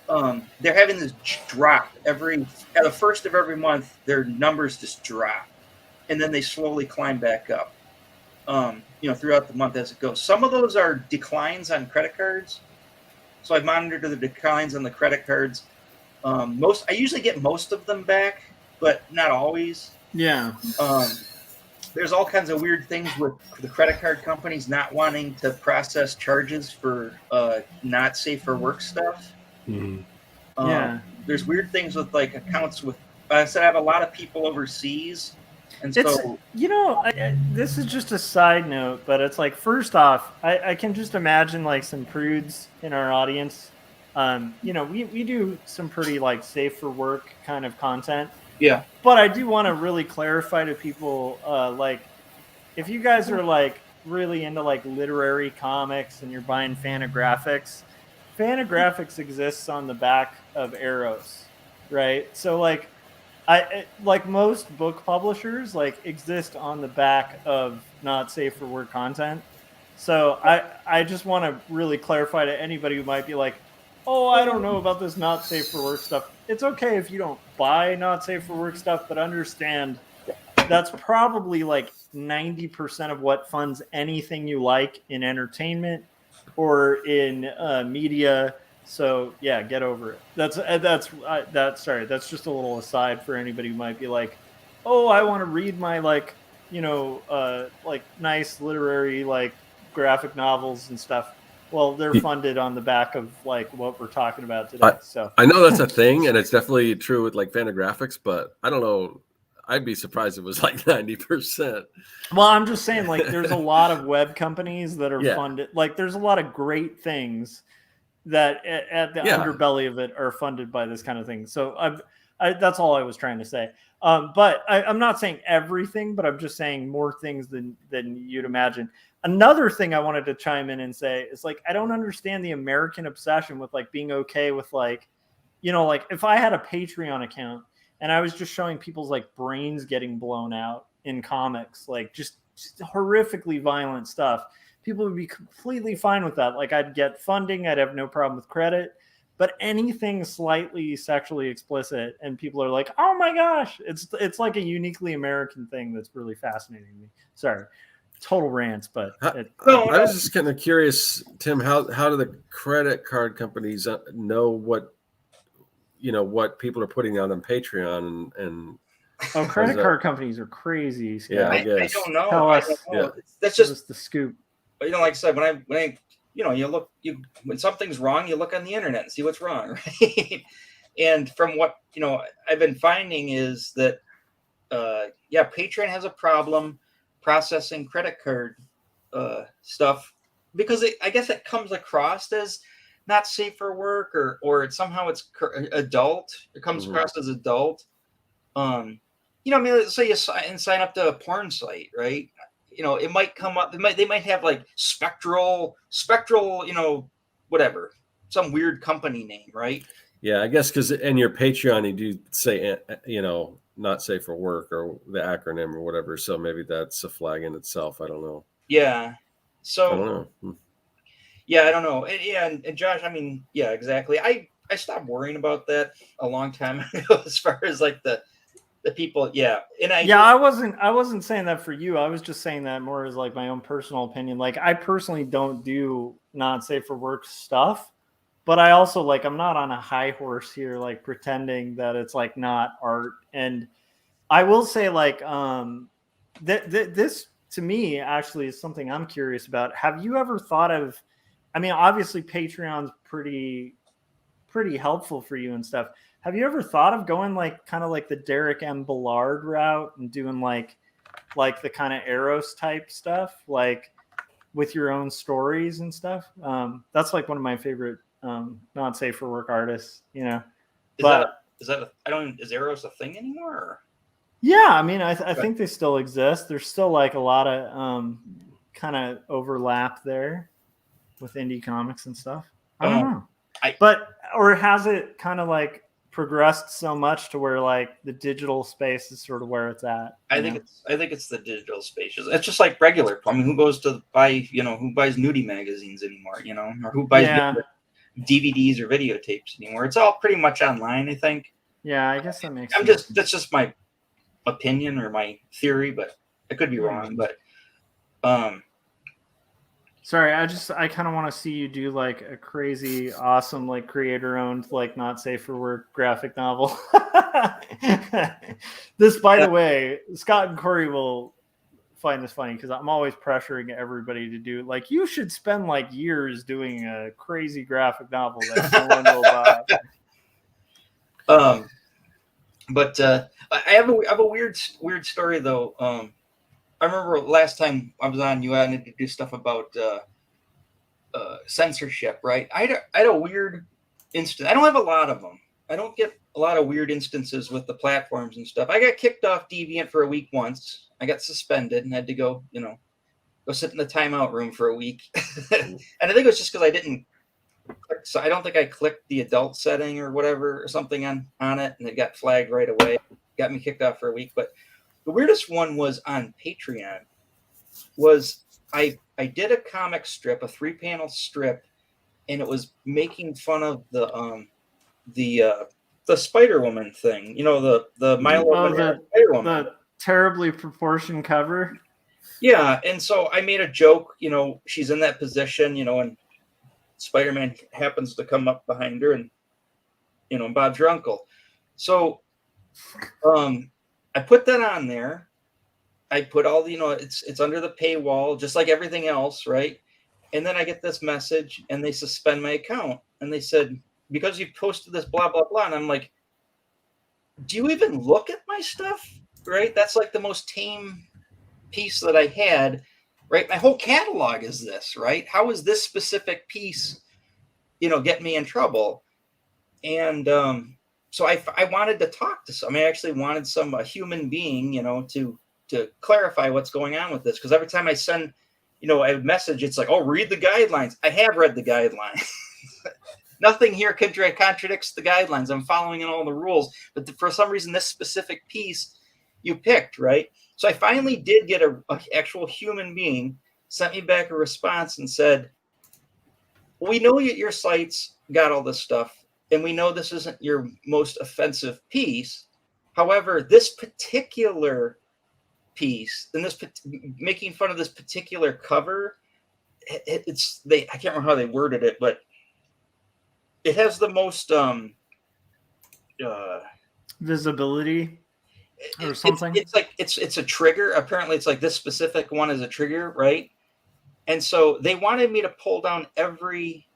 They're having this drop at the first of every month. Their numbers just drop, and then they slowly climb back up. You know, throughout the month as it goes. Some of those are declines on credit cards, so I monitor the declines on the credit cards. I usually get most of them back, but not always. Yeah. There's all kinds of weird things with the credit card companies not wanting to process charges for not safe for work stuff. Yeah. There's weird things with like accounts with. I said I have a lot of people overseas, and so you know, this is just a side note, but it's like first off, I can just imagine like some prudes in our audience. You know, we do some pretty like safe for work kind of content. Yeah. But I do want to really clarify to people, like, if you guys are like really into like literary comics and you're buying Fantagraphics Fantagraphics exists on the back of Arrows, right? So like, like most book publishers like exist on the back of not safe for work content. So I just want to really clarify to anybody who might be like, oh, I don't know about this not safe for work stuff. It's okay if you don't buy not safe for work stuff, but understand that's probably like 90% of what funds anything you like in entertainment or in media. So yeah, get over it. That's sorry. That's just a little aside for anybody who might be like, oh, I want to read my like, like nice literary like graphic novels and stuff. Well, they're funded on the back of like what we're talking about today. So I know that's a thing, and it's definitely true with like Fantagraphics, but I don't know. I'd be surprised if it was like 90%. Well, I'm just saying, like, there's a lot of web companies that are funded. Like, there's a lot of great things that at the underbelly of it are funded by this kind of thing. So that's all I was trying to say. But I'm not saying everything, but I'm just saying more things than you'd imagine. Another thing I wanted to chime in and say is like, I don't understand the American obsession with like being okay with like, like if I had a Patreon account and I was just showing people's like brains getting blown out in comics, like just horrifically violent stuff, people would be completely fine with that. Like I'd get funding. I'd have no problem with credit, but anything slightly sexually explicit and people are like, oh my gosh, it's like a uniquely American thing. That's really fascinating to me. Sorry. Total rants, but I was just kind of curious, Tim, how do the credit card companies know what people are putting out on Patreon and credit card companies are crazy, Scott. Yeah, I guess. I don't know. Tell us. Yeah. That's just the scoop. Like I said, when I when something's wrong, you look on the internet and see what's wrong, right? And from what I've been finding is that Patreon has a problem processing credit card stuff because I guess it comes across as not safe for work or somehow it's adult. It comes across as adult. Let's say you sign up to a porn site, right? It might come up. They might have like spectral, whatever, some weird company name, right? Yeah, I guess because in your Patreon you do say not safe for work or the acronym or whatever. So maybe that's a flag in itself. I don't know. Yeah. So I don't know. Yeah, I don't know. And Josh, exactly. I stopped worrying about that a long time ago as far as like the people. Yeah. And I wasn't saying that for you. I was just saying that more as like my own personal opinion. Like I personally don't do not safe for work stuff, but I also like, I'm not on a high horse here, like pretending that it's like not art. And I will say like, this to me actually is something I'm curious about. Have you ever thought of, obviously Patreon's pretty helpful for you and stuff. Have you ever thought of going like kind of like the Derek M. Ballard route and doing like the kind of Eros type stuff, like with your own stories and stuff? That's like one of my favorite not safe for work artists, Is Eros a thing anymore? Or? Yeah, I think they still exist. There's still like a lot of kind of overlap there with indie comics and stuff. I don't know. Or has it kind of like progressed so much to where like the digital space is sort of where it's at? I think it's the digital space. It's just like regular. Who goes to buy, who buys nudie magazines anymore, or who buys DVDs or videotapes anymore? It's all pretty much online, I think. Yeah, I guess that makes sense. That's just my opinion or my theory, but I could be wrong. But sorry, I kind of want to see you do like a crazy, awesome, like creator-owned, like not safe for work graphic novel. This, by the way, Scott and Cory will find this funny because I'm always pressuring everybody to do like you should spend like years doing a crazy graphic novel that no one will buy. But I have a weird story though. I remember last time I was on, you had to do stuff about censorship, right? I had a weird instance. I don't have a lot of them. I don't get a lot of weird instances with the platforms and stuff. I got kicked off Deviant for a week once. I got suspended and had to go sit in the timeout room for a week. And I think it was just because I didn't. So I don't think I clicked the adult setting or whatever or something on it, and it got flagged right away. Got me kicked off for a week. But the weirdest one was on Patreon. Was I did a comic strip, a 3-panel strip, and it was making fun of the Spider-Woman thing. The Milo Spider-Woman. terribly proportioned cover. Yeah, and so I made a joke, she's in that position, and Spider-Man happens to come up behind her, and Bob's your uncle. So I put that on there. I put all the, it's under the paywall, just like everything else, right? And then I get this message, and they suspend my account, and they said, because you posted this blah blah blah, and I'm like, do you even look at my stuff? Right? That's like the most tame piece that I had, right? My whole catalog is this, right? How is this specific piece, get me in trouble? And so I wanted to talk to some. I actually wanted a human being, to clarify what's going on with this, because every time I send, a message, it's like, oh, read the guidelines. I have read the guidelines. Nothing here contradicts the guidelines. I'm following in all the rules, but for some reason, this specific piece you picked, right? So I finally did get a actual human being sent me back a response and said, we know your site's got all this stuff, and we know this isn't your most offensive piece. However, this particular piece and making fun of this particular cover, I can't remember how they worded it, but it has the most visibility or something. It's like it's a trigger. Apparently, it's like this specific one is a trigger, right? And so they wanted me to pull down every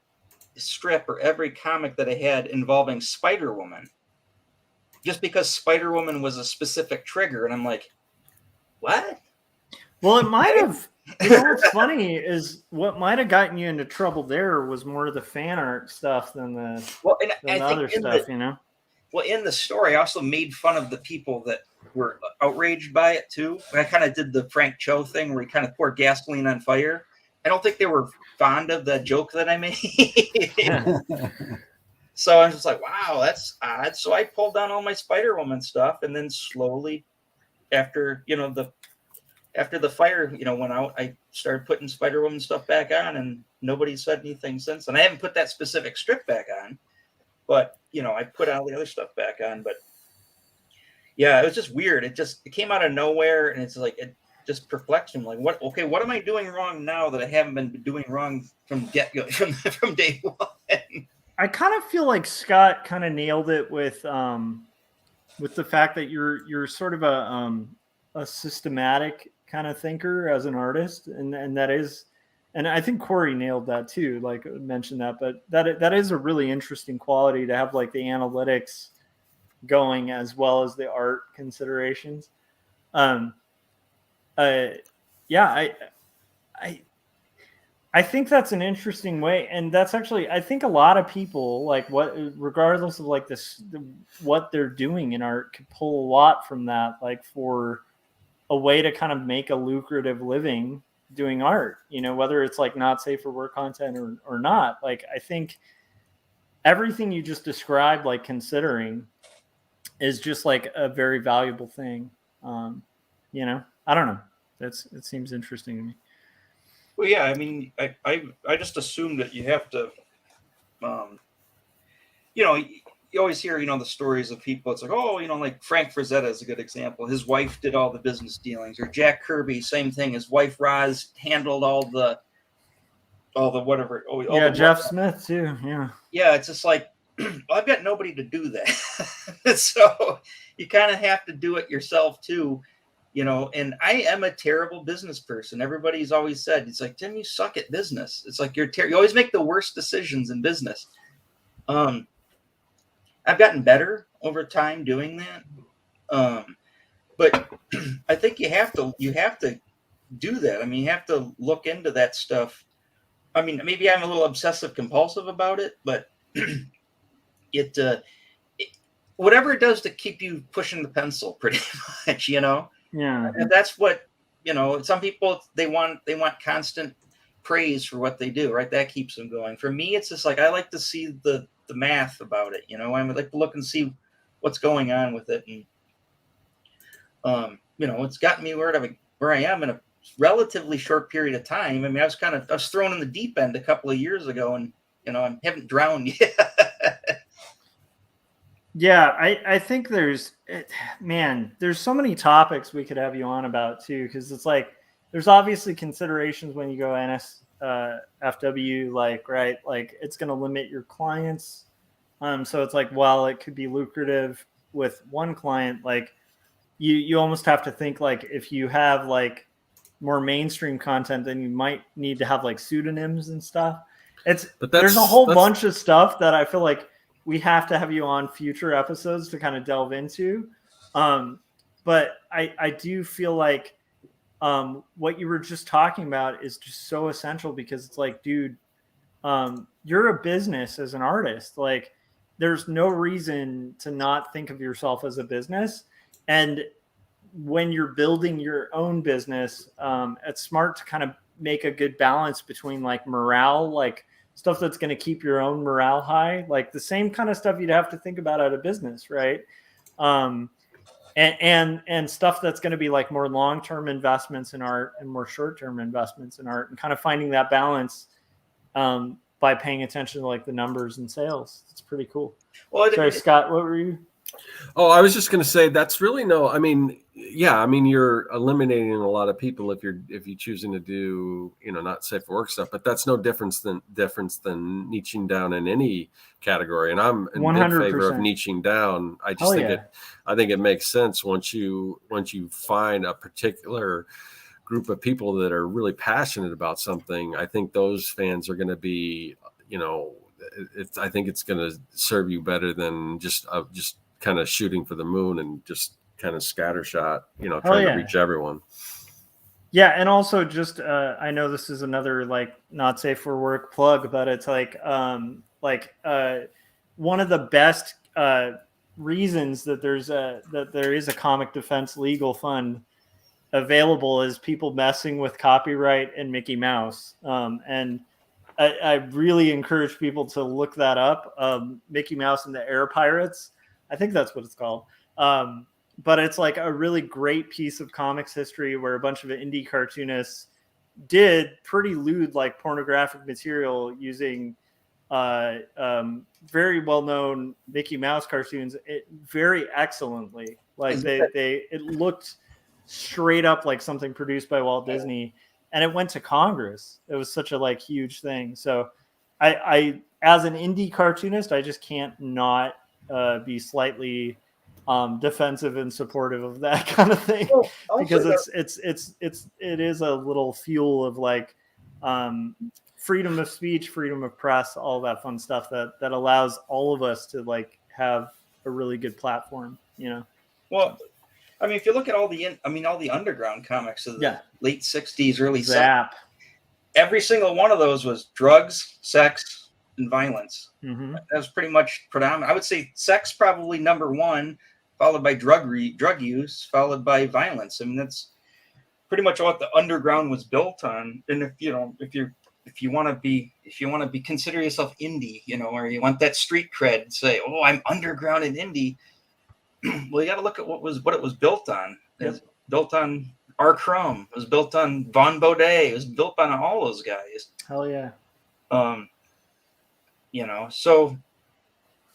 strip or every comic that I had involving Spider-Woman, just because Spider-Woman was a specific trigger. And I'm like, what? Well, it might have. What's funny is what might have gotten you into trouble there was more of the fan art stuff than the other stuff, Well, in the story, I also made fun of the people that were outraged by it too. I kind of did the Frank Cho thing where he kind of poured gasoline on fire. I don't think they were fond of the joke that I made. So I was just like, wow, that's odd. So I pulled down all my Spider-Woman stuff, and then slowly after the fire, went out, I started putting Spider-Woman stuff back on, and nobody said anything since. And I haven't put that specific strip back on, but I put all the other stuff back on. But yeah, it was just weird. It came out of nowhere, and it's like it just perplexed him. Like, what am I doing wrong now that I haven't been doing wrong from get-go, from day one? I kind of feel like Scott kind of nailed it with the fact that you're sort of a systematic kind of thinker as an artist, and that is, and I think Cory nailed that too, like mentioned that, but that is a really interesting quality to have, like the analytics going as well as the art considerations. I think that's an interesting way, and that's actually, I think a lot of people, like regardless of like what they're doing in art, could pull a lot from that, like for a way to kind of make a lucrative living doing art, whether it's like not safe for work content or not. Like, I think everything you just described, like considering, is just like a very valuable thing. I don't know. It seems interesting to me. Well, yeah, I mean, I just assume that you have to, you always hear, the stories of people. It's like, oh, like Frank Frazetta is a good example. His wife did all the business dealings, or Jack Kirby, same thing. His wife Roz handled all the whatever. Jeff Smith too. Yeah. Yeah, it's just like, well, I've got nobody to do that, so you kind of have to do it yourself too. And I am a terrible business person. Everybody's always said, it's like, Tim, you suck at business. It's like you always make the worst decisions in business. I've gotten better over time doing that. But I think you have to do that. I mean, you have to look into that stuff. I mean, maybe I'm a little obsessive compulsive about it, but whatever it does to keep you pushing the pencil pretty much, Yeah. And that's what, some people, they want constant praise for what they do, right? That keeps them going. For me, it's just like, I like to see the math about it. I would like to look and see what's going on with it. And, it's gotten me where I am in a relatively short period of time. I mean, I was thrown in the deep end a couple of years ago, and, I haven't drowned yet. Yeah, I think there's so many topics we could have you on about too, because it's like there's obviously considerations when you go NSFW, like, right, like it's going to limit your clients. So it's like, while it could be lucrative with one client, like you almost have to think like if you have like more mainstream content, then you might need to have like pseudonyms and stuff. There's a whole bunch of stuff that I feel like we have to have you on future episodes to kind of delve into. But I do feel like what you were just talking about is just so essential, because it's like, dude, you're a business as an artist. Like, there's no reason to not think of yourself as a business. And when you're building your own business, it's smart to kind of make a good balance between like morale, like stuff that's going to keep your own morale high, like the same kind of stuff you'd have to think about at a business, right? And stuff that's going to be like more long-term investments in art and more short-term investments in art, and kind of finding that balance by paying attention to like the numbers and sales. It's pretty cool. Well, sorry, Scott, what were you? Oh, I was just going to say that's really you're eliminating a lot of people if you're choosing to do, not safe for work stuff, but that's no difference than niching down in any category. And I'm in 100%. Big favor of niching down. I just I think it makes sense once you find a particular group of people that are really passionate about something. I think those fans are going to be, I think it's going to serve you better than just kind of shooting for the moon and just kind of scattershot, trying to reach everyone. Yeah. And also just, I know this is another like not safe for work plug, but it's like one of the best reasons that there is a comic defense legal fund available is people messing with copyright and Mickey Mouse. And I really encourage people to look that up. Mickey Mouse and the Air Pirates. I think that's what it's called. But it's like a really great piece of comics history where a bunch of indie cartoonists did pretty lewd, like pornographic material using very well-known Mickey Mouse cartoons very excellently. Like it looked straight up like something produced by Walt Disney, and it went to Congress. It was such a like huge thing. So I as an indie cartoonist, I just can't not be slightly defensive and supportive of that kind of thing, because it is a little fuel of like freedom of speech, freedom of press, all that fun stuff that allows all of us to like have a really good platform, Well, I mean, if you look at all the underground comics of the late 60s, early 70s, every single one of those was drugs, sex, and violence. Mm-hmm. That was pretty much predominant. I would say sex probably number one, followed by drug use, followed by violence. I mean, that's pretty much what the underground was built on. And if you want to be consider yourself indie, or you want that street cred, say, oh, I'm underground and indie. Well, you got to look at what it was built on. It was built on R. Crumb. It was built on Von Baudet. It was built on all those guys. Hell yeah. So,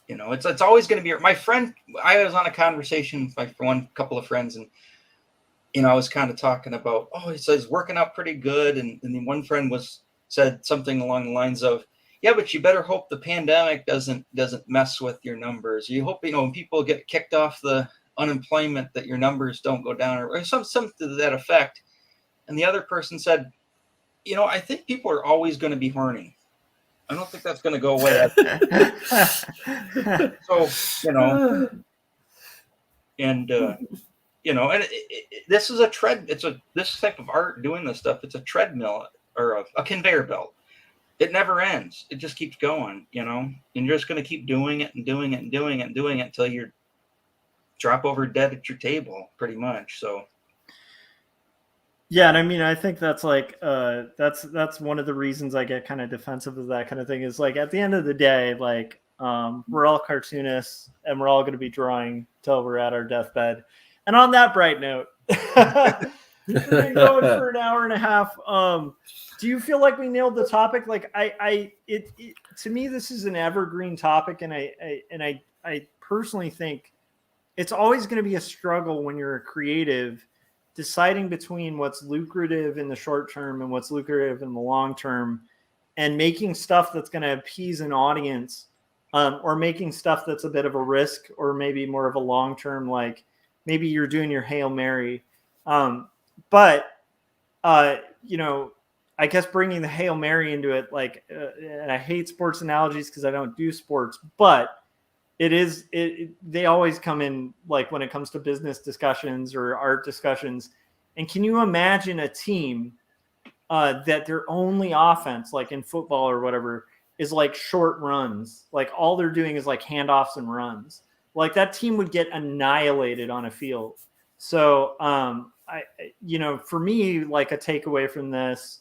it's always going to be my friend. I was on a conversation with one couple of friends, and I was kind of talking about, he says working out pretty good, and then one friend said something along the lines of, yeah, but you better hope the pandemic doesn't mess with your numbers. You hope, when people get kicked off the unemployment, that your numbers don't go down, or something to that effect. And the other person said, I think people are always going to be horny. I don't think that's going to go away. So, and this is this type of art doing this stuff. It's a treadmill or a conveyor belt. It never ends. It just keeps going, and you're just going to keep doing it and doing it and doing it and doing it until you drop over dead at your table, pretty much. So. Yeah, and I mean, I think that's like that's one of the reasons I get kind of defensive of that kind of thing. Is like at the end of the day, like we're all cartoonists and we're all going to be drawing till we're at our deathbed. And on that bright note, we've been going for an hour and a half. Do you feel like we nailed the topic? Like to me, this is an evergreen topic, and I personally think it's always going to be a struggle when you're a creative, deciding between what's lucrative in the short term and what's lucrative in the long term, and making stuff that's going to appease an audience, or making stuff that's a bit of a risk, or maybe more of a long term, like maybe you're doing your Hail Mary. But I guess bringing the Hail Mary into it, like, and I hate sports analogies because I don't do sports, but they always come in, like when it comes to business discussions or art discussions. And can you imagine a team that their only offense, like in football or whatever, is like short runs? Like all they're doing is like handoffs and runs. Like that team would get annihilated on a field. So, for me, like a takeaway from this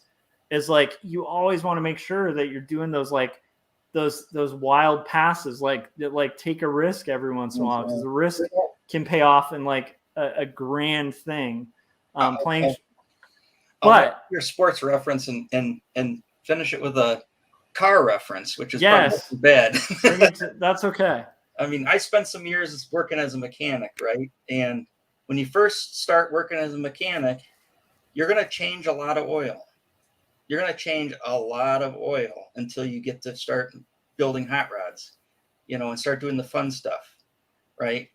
is like, you always want to make sure that you're doing those, like those wild passes, like that, like take a risk every once in a while, because the risk can pay off in like a grand thing. Playing, but your sports reference and finish it with a car reference, which is yes, bad. That's okay. I mean, I spent some years working as a mechanic, right? And when you first start working as a mechanic, you're going to change a lot of oil. You're going to change a lot of oil until you get to start building hot rods, and start doing the fun stuff, right?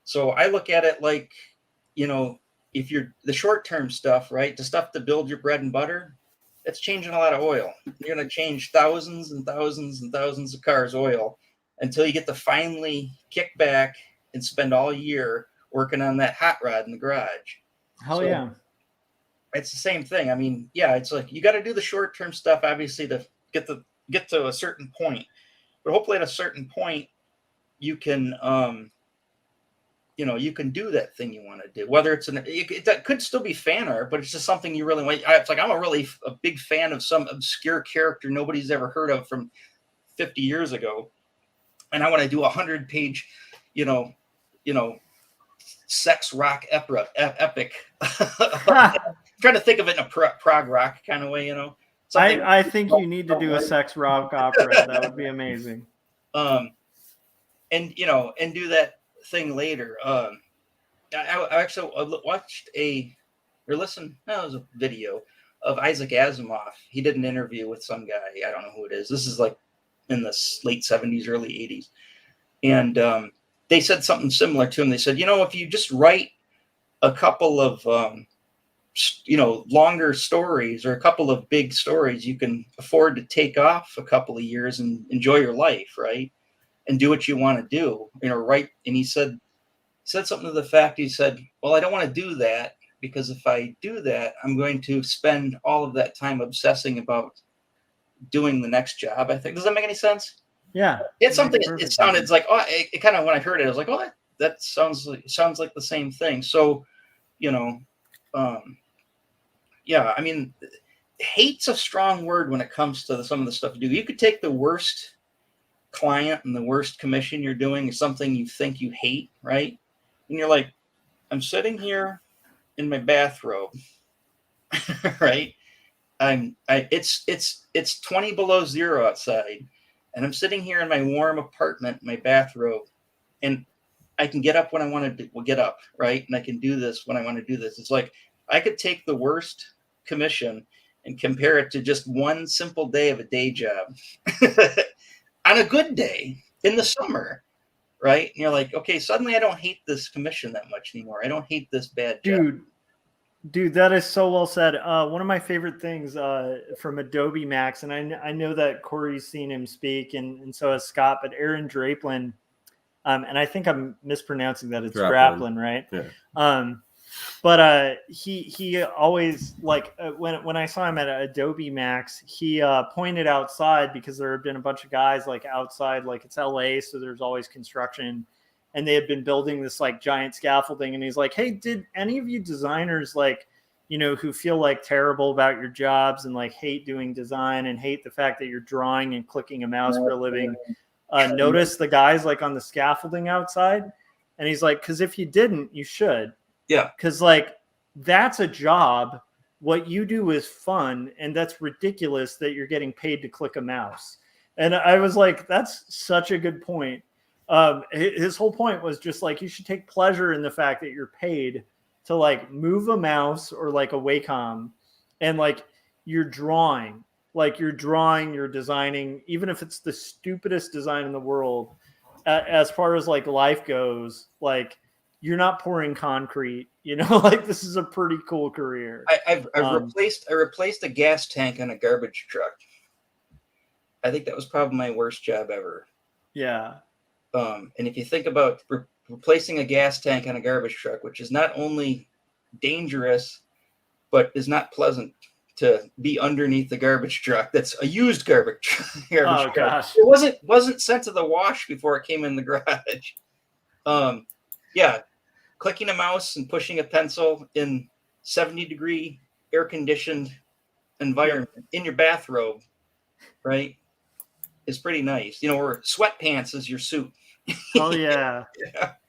So I look at it like, if you're the short-term stuff, right, the stuff to build your bread and butter, it's changing a lot of oil. You're going to change thousands and thousands and thousands of cars' oil until you get to finally kick back and spend all year working on that hot rod in the garage. Hell yeah. It's the same thing. I mean, yeah, it's like you got to do the short-term stuff, obviously, to get to a certain point. But hopefully at a certain point, you can, you can do that thing you want to do. Whether it's that could still be fan art, but it's just something you really want. It's like I'm a big fan of some obscure character nobody's ever heard of from 50 years ago, and I want to do 100-page, sex rock epic. Trying to think of it in a prog rock kind of way, I think you need to do a sex rock opera. That would be amazing. And do that thing later. I actually watched it was a video of Isaac Asimov. He did an interview with some guy. I don't know who it is. This is like in the late 70s, early 80s. And they said something similar to him. They said, if you just write a couple of, longer stories or a couple of big stories, you can afford to take off a couple of years and enjoy your life, right? And do what you want to do, right? And he said something to the fact, he said, well, I don't want to do that, because if I do that, I'm going to spend all of that time obsessing about doing the next job, I think. Does that make any sense? Yeah. It's something, it sounded like, it kind of, when I heard it, I was like, oh, that sounds like the same thing. So, yeah, I mean, hate's a strong word when it comes to some of the stuff you do. You could take the worst client and the worst commission you're doing is something you think you hate, right? And you're like, I'm sitting here in my bathrobe, right? It's 20 below zero outside, and I'm sitting here in my warm apartment, my bathrobe, and I can get up when I want to get up, right? And I can do this when I want to do this. It's like I could take the worst commission and compare it to just one simple day of a day job on a good day in the summer, right? And you're like, okay, suddenly I don't hate this commission that much anymore. I don't hate this bad job. Dude, that is so well said. One of my favorite things from Adobe Max, and I know that Cory's seen him speak, and so has Scott, but Aaron Draplin, and I think I'm mispronouncing that. It's Draplin, right? Yeah. But he always, like, when I saw him at Adobe Max, he pointed outside, because there had been a bunch of guys like outside, like it's LA, so there's always construction, and they had been building this like giant scaffolding, and he's like, hey, did any of you designers, like, who feel like terrible about your jobs and like hate doing design and hate the fact that you're drawing and clicking a mouse for a living, notice the guys like on the scaffolding outside? And he's like, because if you didn't, you should. Yeah. Because like that's a job. What you do is fun, and that's ridiculous that you're getting paid to click a mouse. And I was like, that's such a good point. his whole point was just like, you should take pleasure in the fact that you're paid to like move a mouse or like a Wacom, and like you're drawing, you're designing, even if it's the stupidest design in the world. As far as like life goes, like you're not pouring concrete, like this is a pretty cool career. I replaced a gas tank on a garbage truck. I think that was probably my worst job ever. Yeah. And if you think about replacing a gas tank on a garbage truck, which is not only dangerous, but is not pleasant to be underneath the garbage truck. That's a used garbage truck. Gosh. It wasn't sent to the wash before it came in the garage. Yeah. Clicking a mouse and pushing a pencil in 70-degree air-conditioned environment in your bathrobe, right, is pretty nice. Where sweatpants is your suit. Oh, yeah.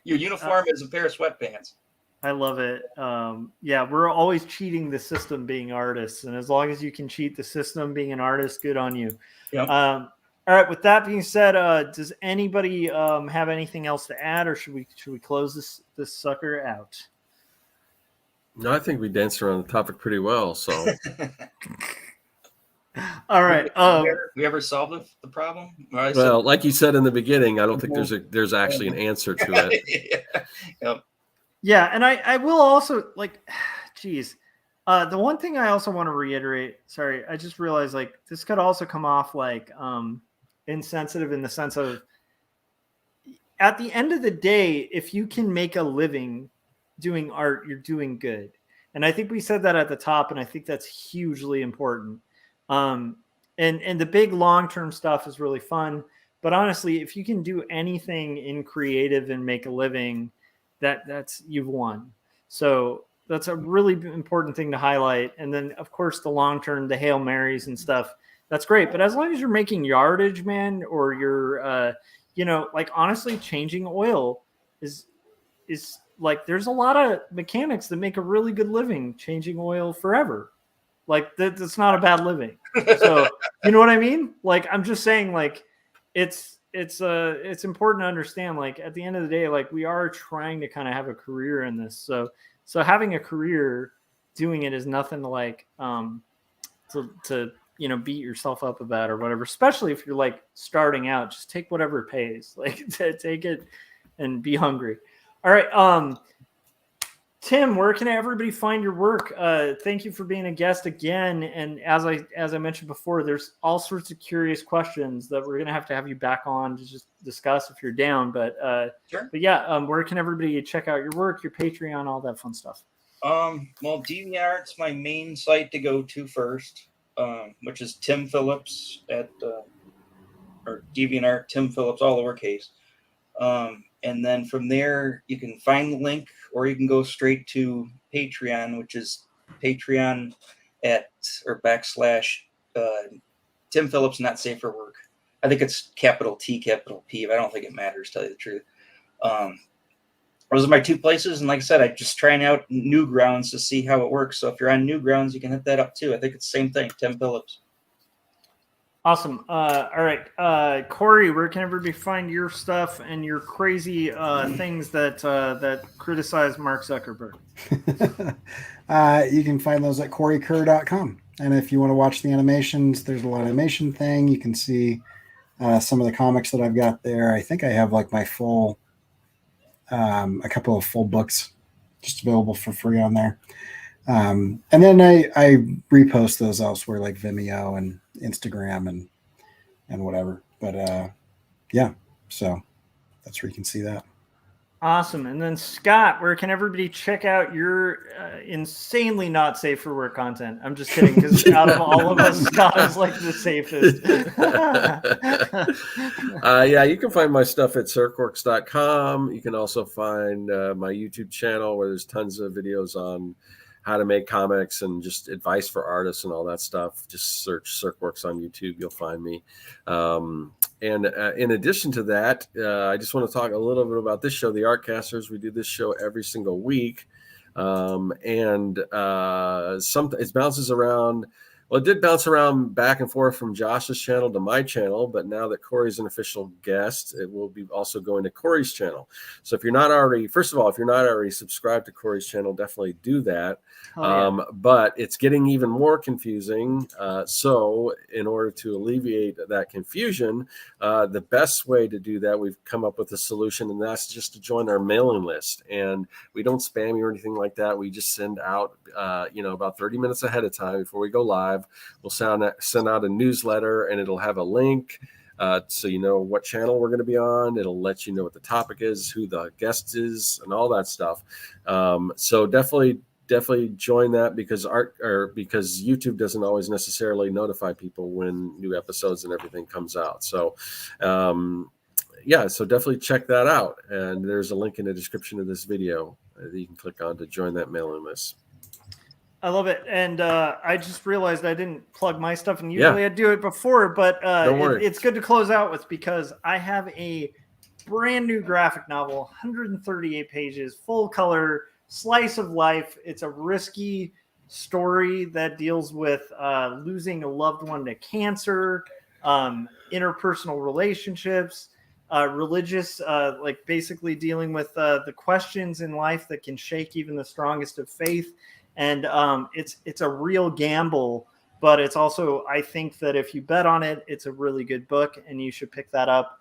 Your uniform is a pair of sweatpants. I love it. We're always cheating the system being artists. And as long as you can cheat the system being an artist, good on you. Yep. All right. With that being said, does anybody have anything else to add, or should we close this sucker out? No, I think we danced around the topic pretty well. So, all right. We ever solved the problem? Well, like you said in the beginning, I don't think there's actually an answer to it. Yep. Yeah, and I will also the one thing I also want to reiterate. Sorry, I just realized this could also come off insensitive in the sense of, at the end of the day, if you can make a living doing art, you're doing good. And I think we said that at the top, and I think that's hugely important. And the big long-term stuff is really fun. But honestly, if you can do anything in creative and make a living, that's you've won. So that's a really important thing to highlight. And then, of course, the long-term, the Hail Marys and stuff, that's great. But as long as you're making yardage, man, or you're, honestly, changing oil is there's a lot of mechanics that make a really good living changing oil forever. That's not a bad living. So, you know what I mean? I'm just saying, it's important to understand, at the end of the day, we are trying to kind of have a career in this. So having a career doing it is nothing to beat yourself up about or whatever, especially if you're starting out. Just take whatever it pays, take it and be hungry. All right. Tim, where can everybody find your work? Thank you for being a guest again. And as I mentioned before, there's all sorts of curious questions that we're going to have you back on to just discuss if you're down. But sure. But yeah, where can everybody check out your work, your Patreon, all that fun stuff? Well, DeviantArt's my main site to go to first, which is Tim Phillips or DeviantArt, Tim Phillips, all lowercase. And then from there, you can find the link, or you can go straight to Patreon, which is Patreon / Tim Phillips Not Safe for Work. I think it's capital T, capital P, but I don't think it matters, to tell you the truth. Those are my two places. And like I said, I'm just trying out Newgrounds to see how it works. So if you're on Newgrounds, you can hit that up too. I think it's the same thing, Tim Phillips. Awesome. All right. Cory, where can everybody find your stuff and your crazy things that criticize Mark Zuckerberg? You can find those at CoryKerr.com. And if you want to watch the animations, there's a lot of animation thing. You can see some of the comics that I've got there. I think I have my full, a couple of full books just available for free on there. And then I repost those elsewhere, like Vimeo and Instagram and whatever. But so that's where you can see that. Awesome. And then Scott, where can everybody check out your insanely not safe for work content? I'm just kidding, because out of all of us, Scott is the safest. You can find my stuff at Serkworks.com. You can also find my YouTube channel, where there's tons of videos on how to make comics and just advice for artists and all that stuff. Just search Serkworks on YouTube. You'll find me. And in addition to that, I just want to talk a little bit about this show, the Artcasters. We do this show every single week. It bounces around Well, it did bounce around back and forth from Josh's channel to my channel, but now that Cory's an official guest, it will be also going to Cory's channel. So if you're not already, first of all, if you're not already subscribed to Cory's channel, definitely do that. But it's getting even more confusing. So in order to alleviate that confusion, the best way to do that, we've come up with a solution, and that's just to join our mailing list. And we don't spam you or anything like that. We just send out, about 30 minutes ahead of time before we go live. We'll send out a newsletter, and it'll have a link so you know what channel we're going to be on. It'll let you know what the topic is, who the guest is, and all that stuff. So definitely join that, because YouTube doesn't always necessarily notify people when new episodes and everything comes out. So so definitely check that out. And there's a link in the description of this video that you can click on to join that mailing list. I love it. And I just realized I didn't plug my stuff, and usually I do it before, but it's good to close out with, because I have a brand new graphic novel, 138 pages, full color, slice of life. It's a risky story that deals with losing a loved one to cancer, interpersonal relationships, religious, like basically dealing with the questions in life that can shake even the strongest of faith. And it's a real gamble, but it's also, I think that if you bet on it, it's a really good book, and you should pick that up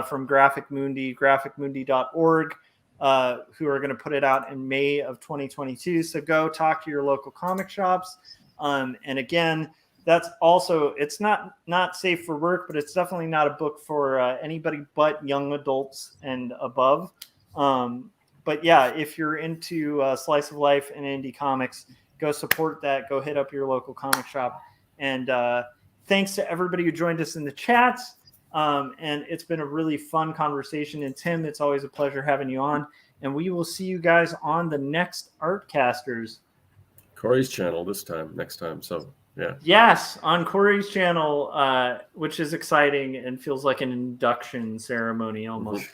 from Graphic Mundi, graphicmundi.org, who are going to put it out in May of 2022. So go talk to your local comic shops. And again, that's also, it's not safe for work, but it's definitely not a book for anybody but young adults and above. But yeah, if you're into slice of life and indie comics, go support that. Go hit up your local comic shop. And thanks to everybody who joined us in the chats. And it's been a really fun conversation. And Tim, it's always a pleasure having you on. And we will see you guys on the next Artcasters. Cory's channel next time. So yeah. Yes, on Cory's channel, which is exciting and feels like an induction ceremony almost.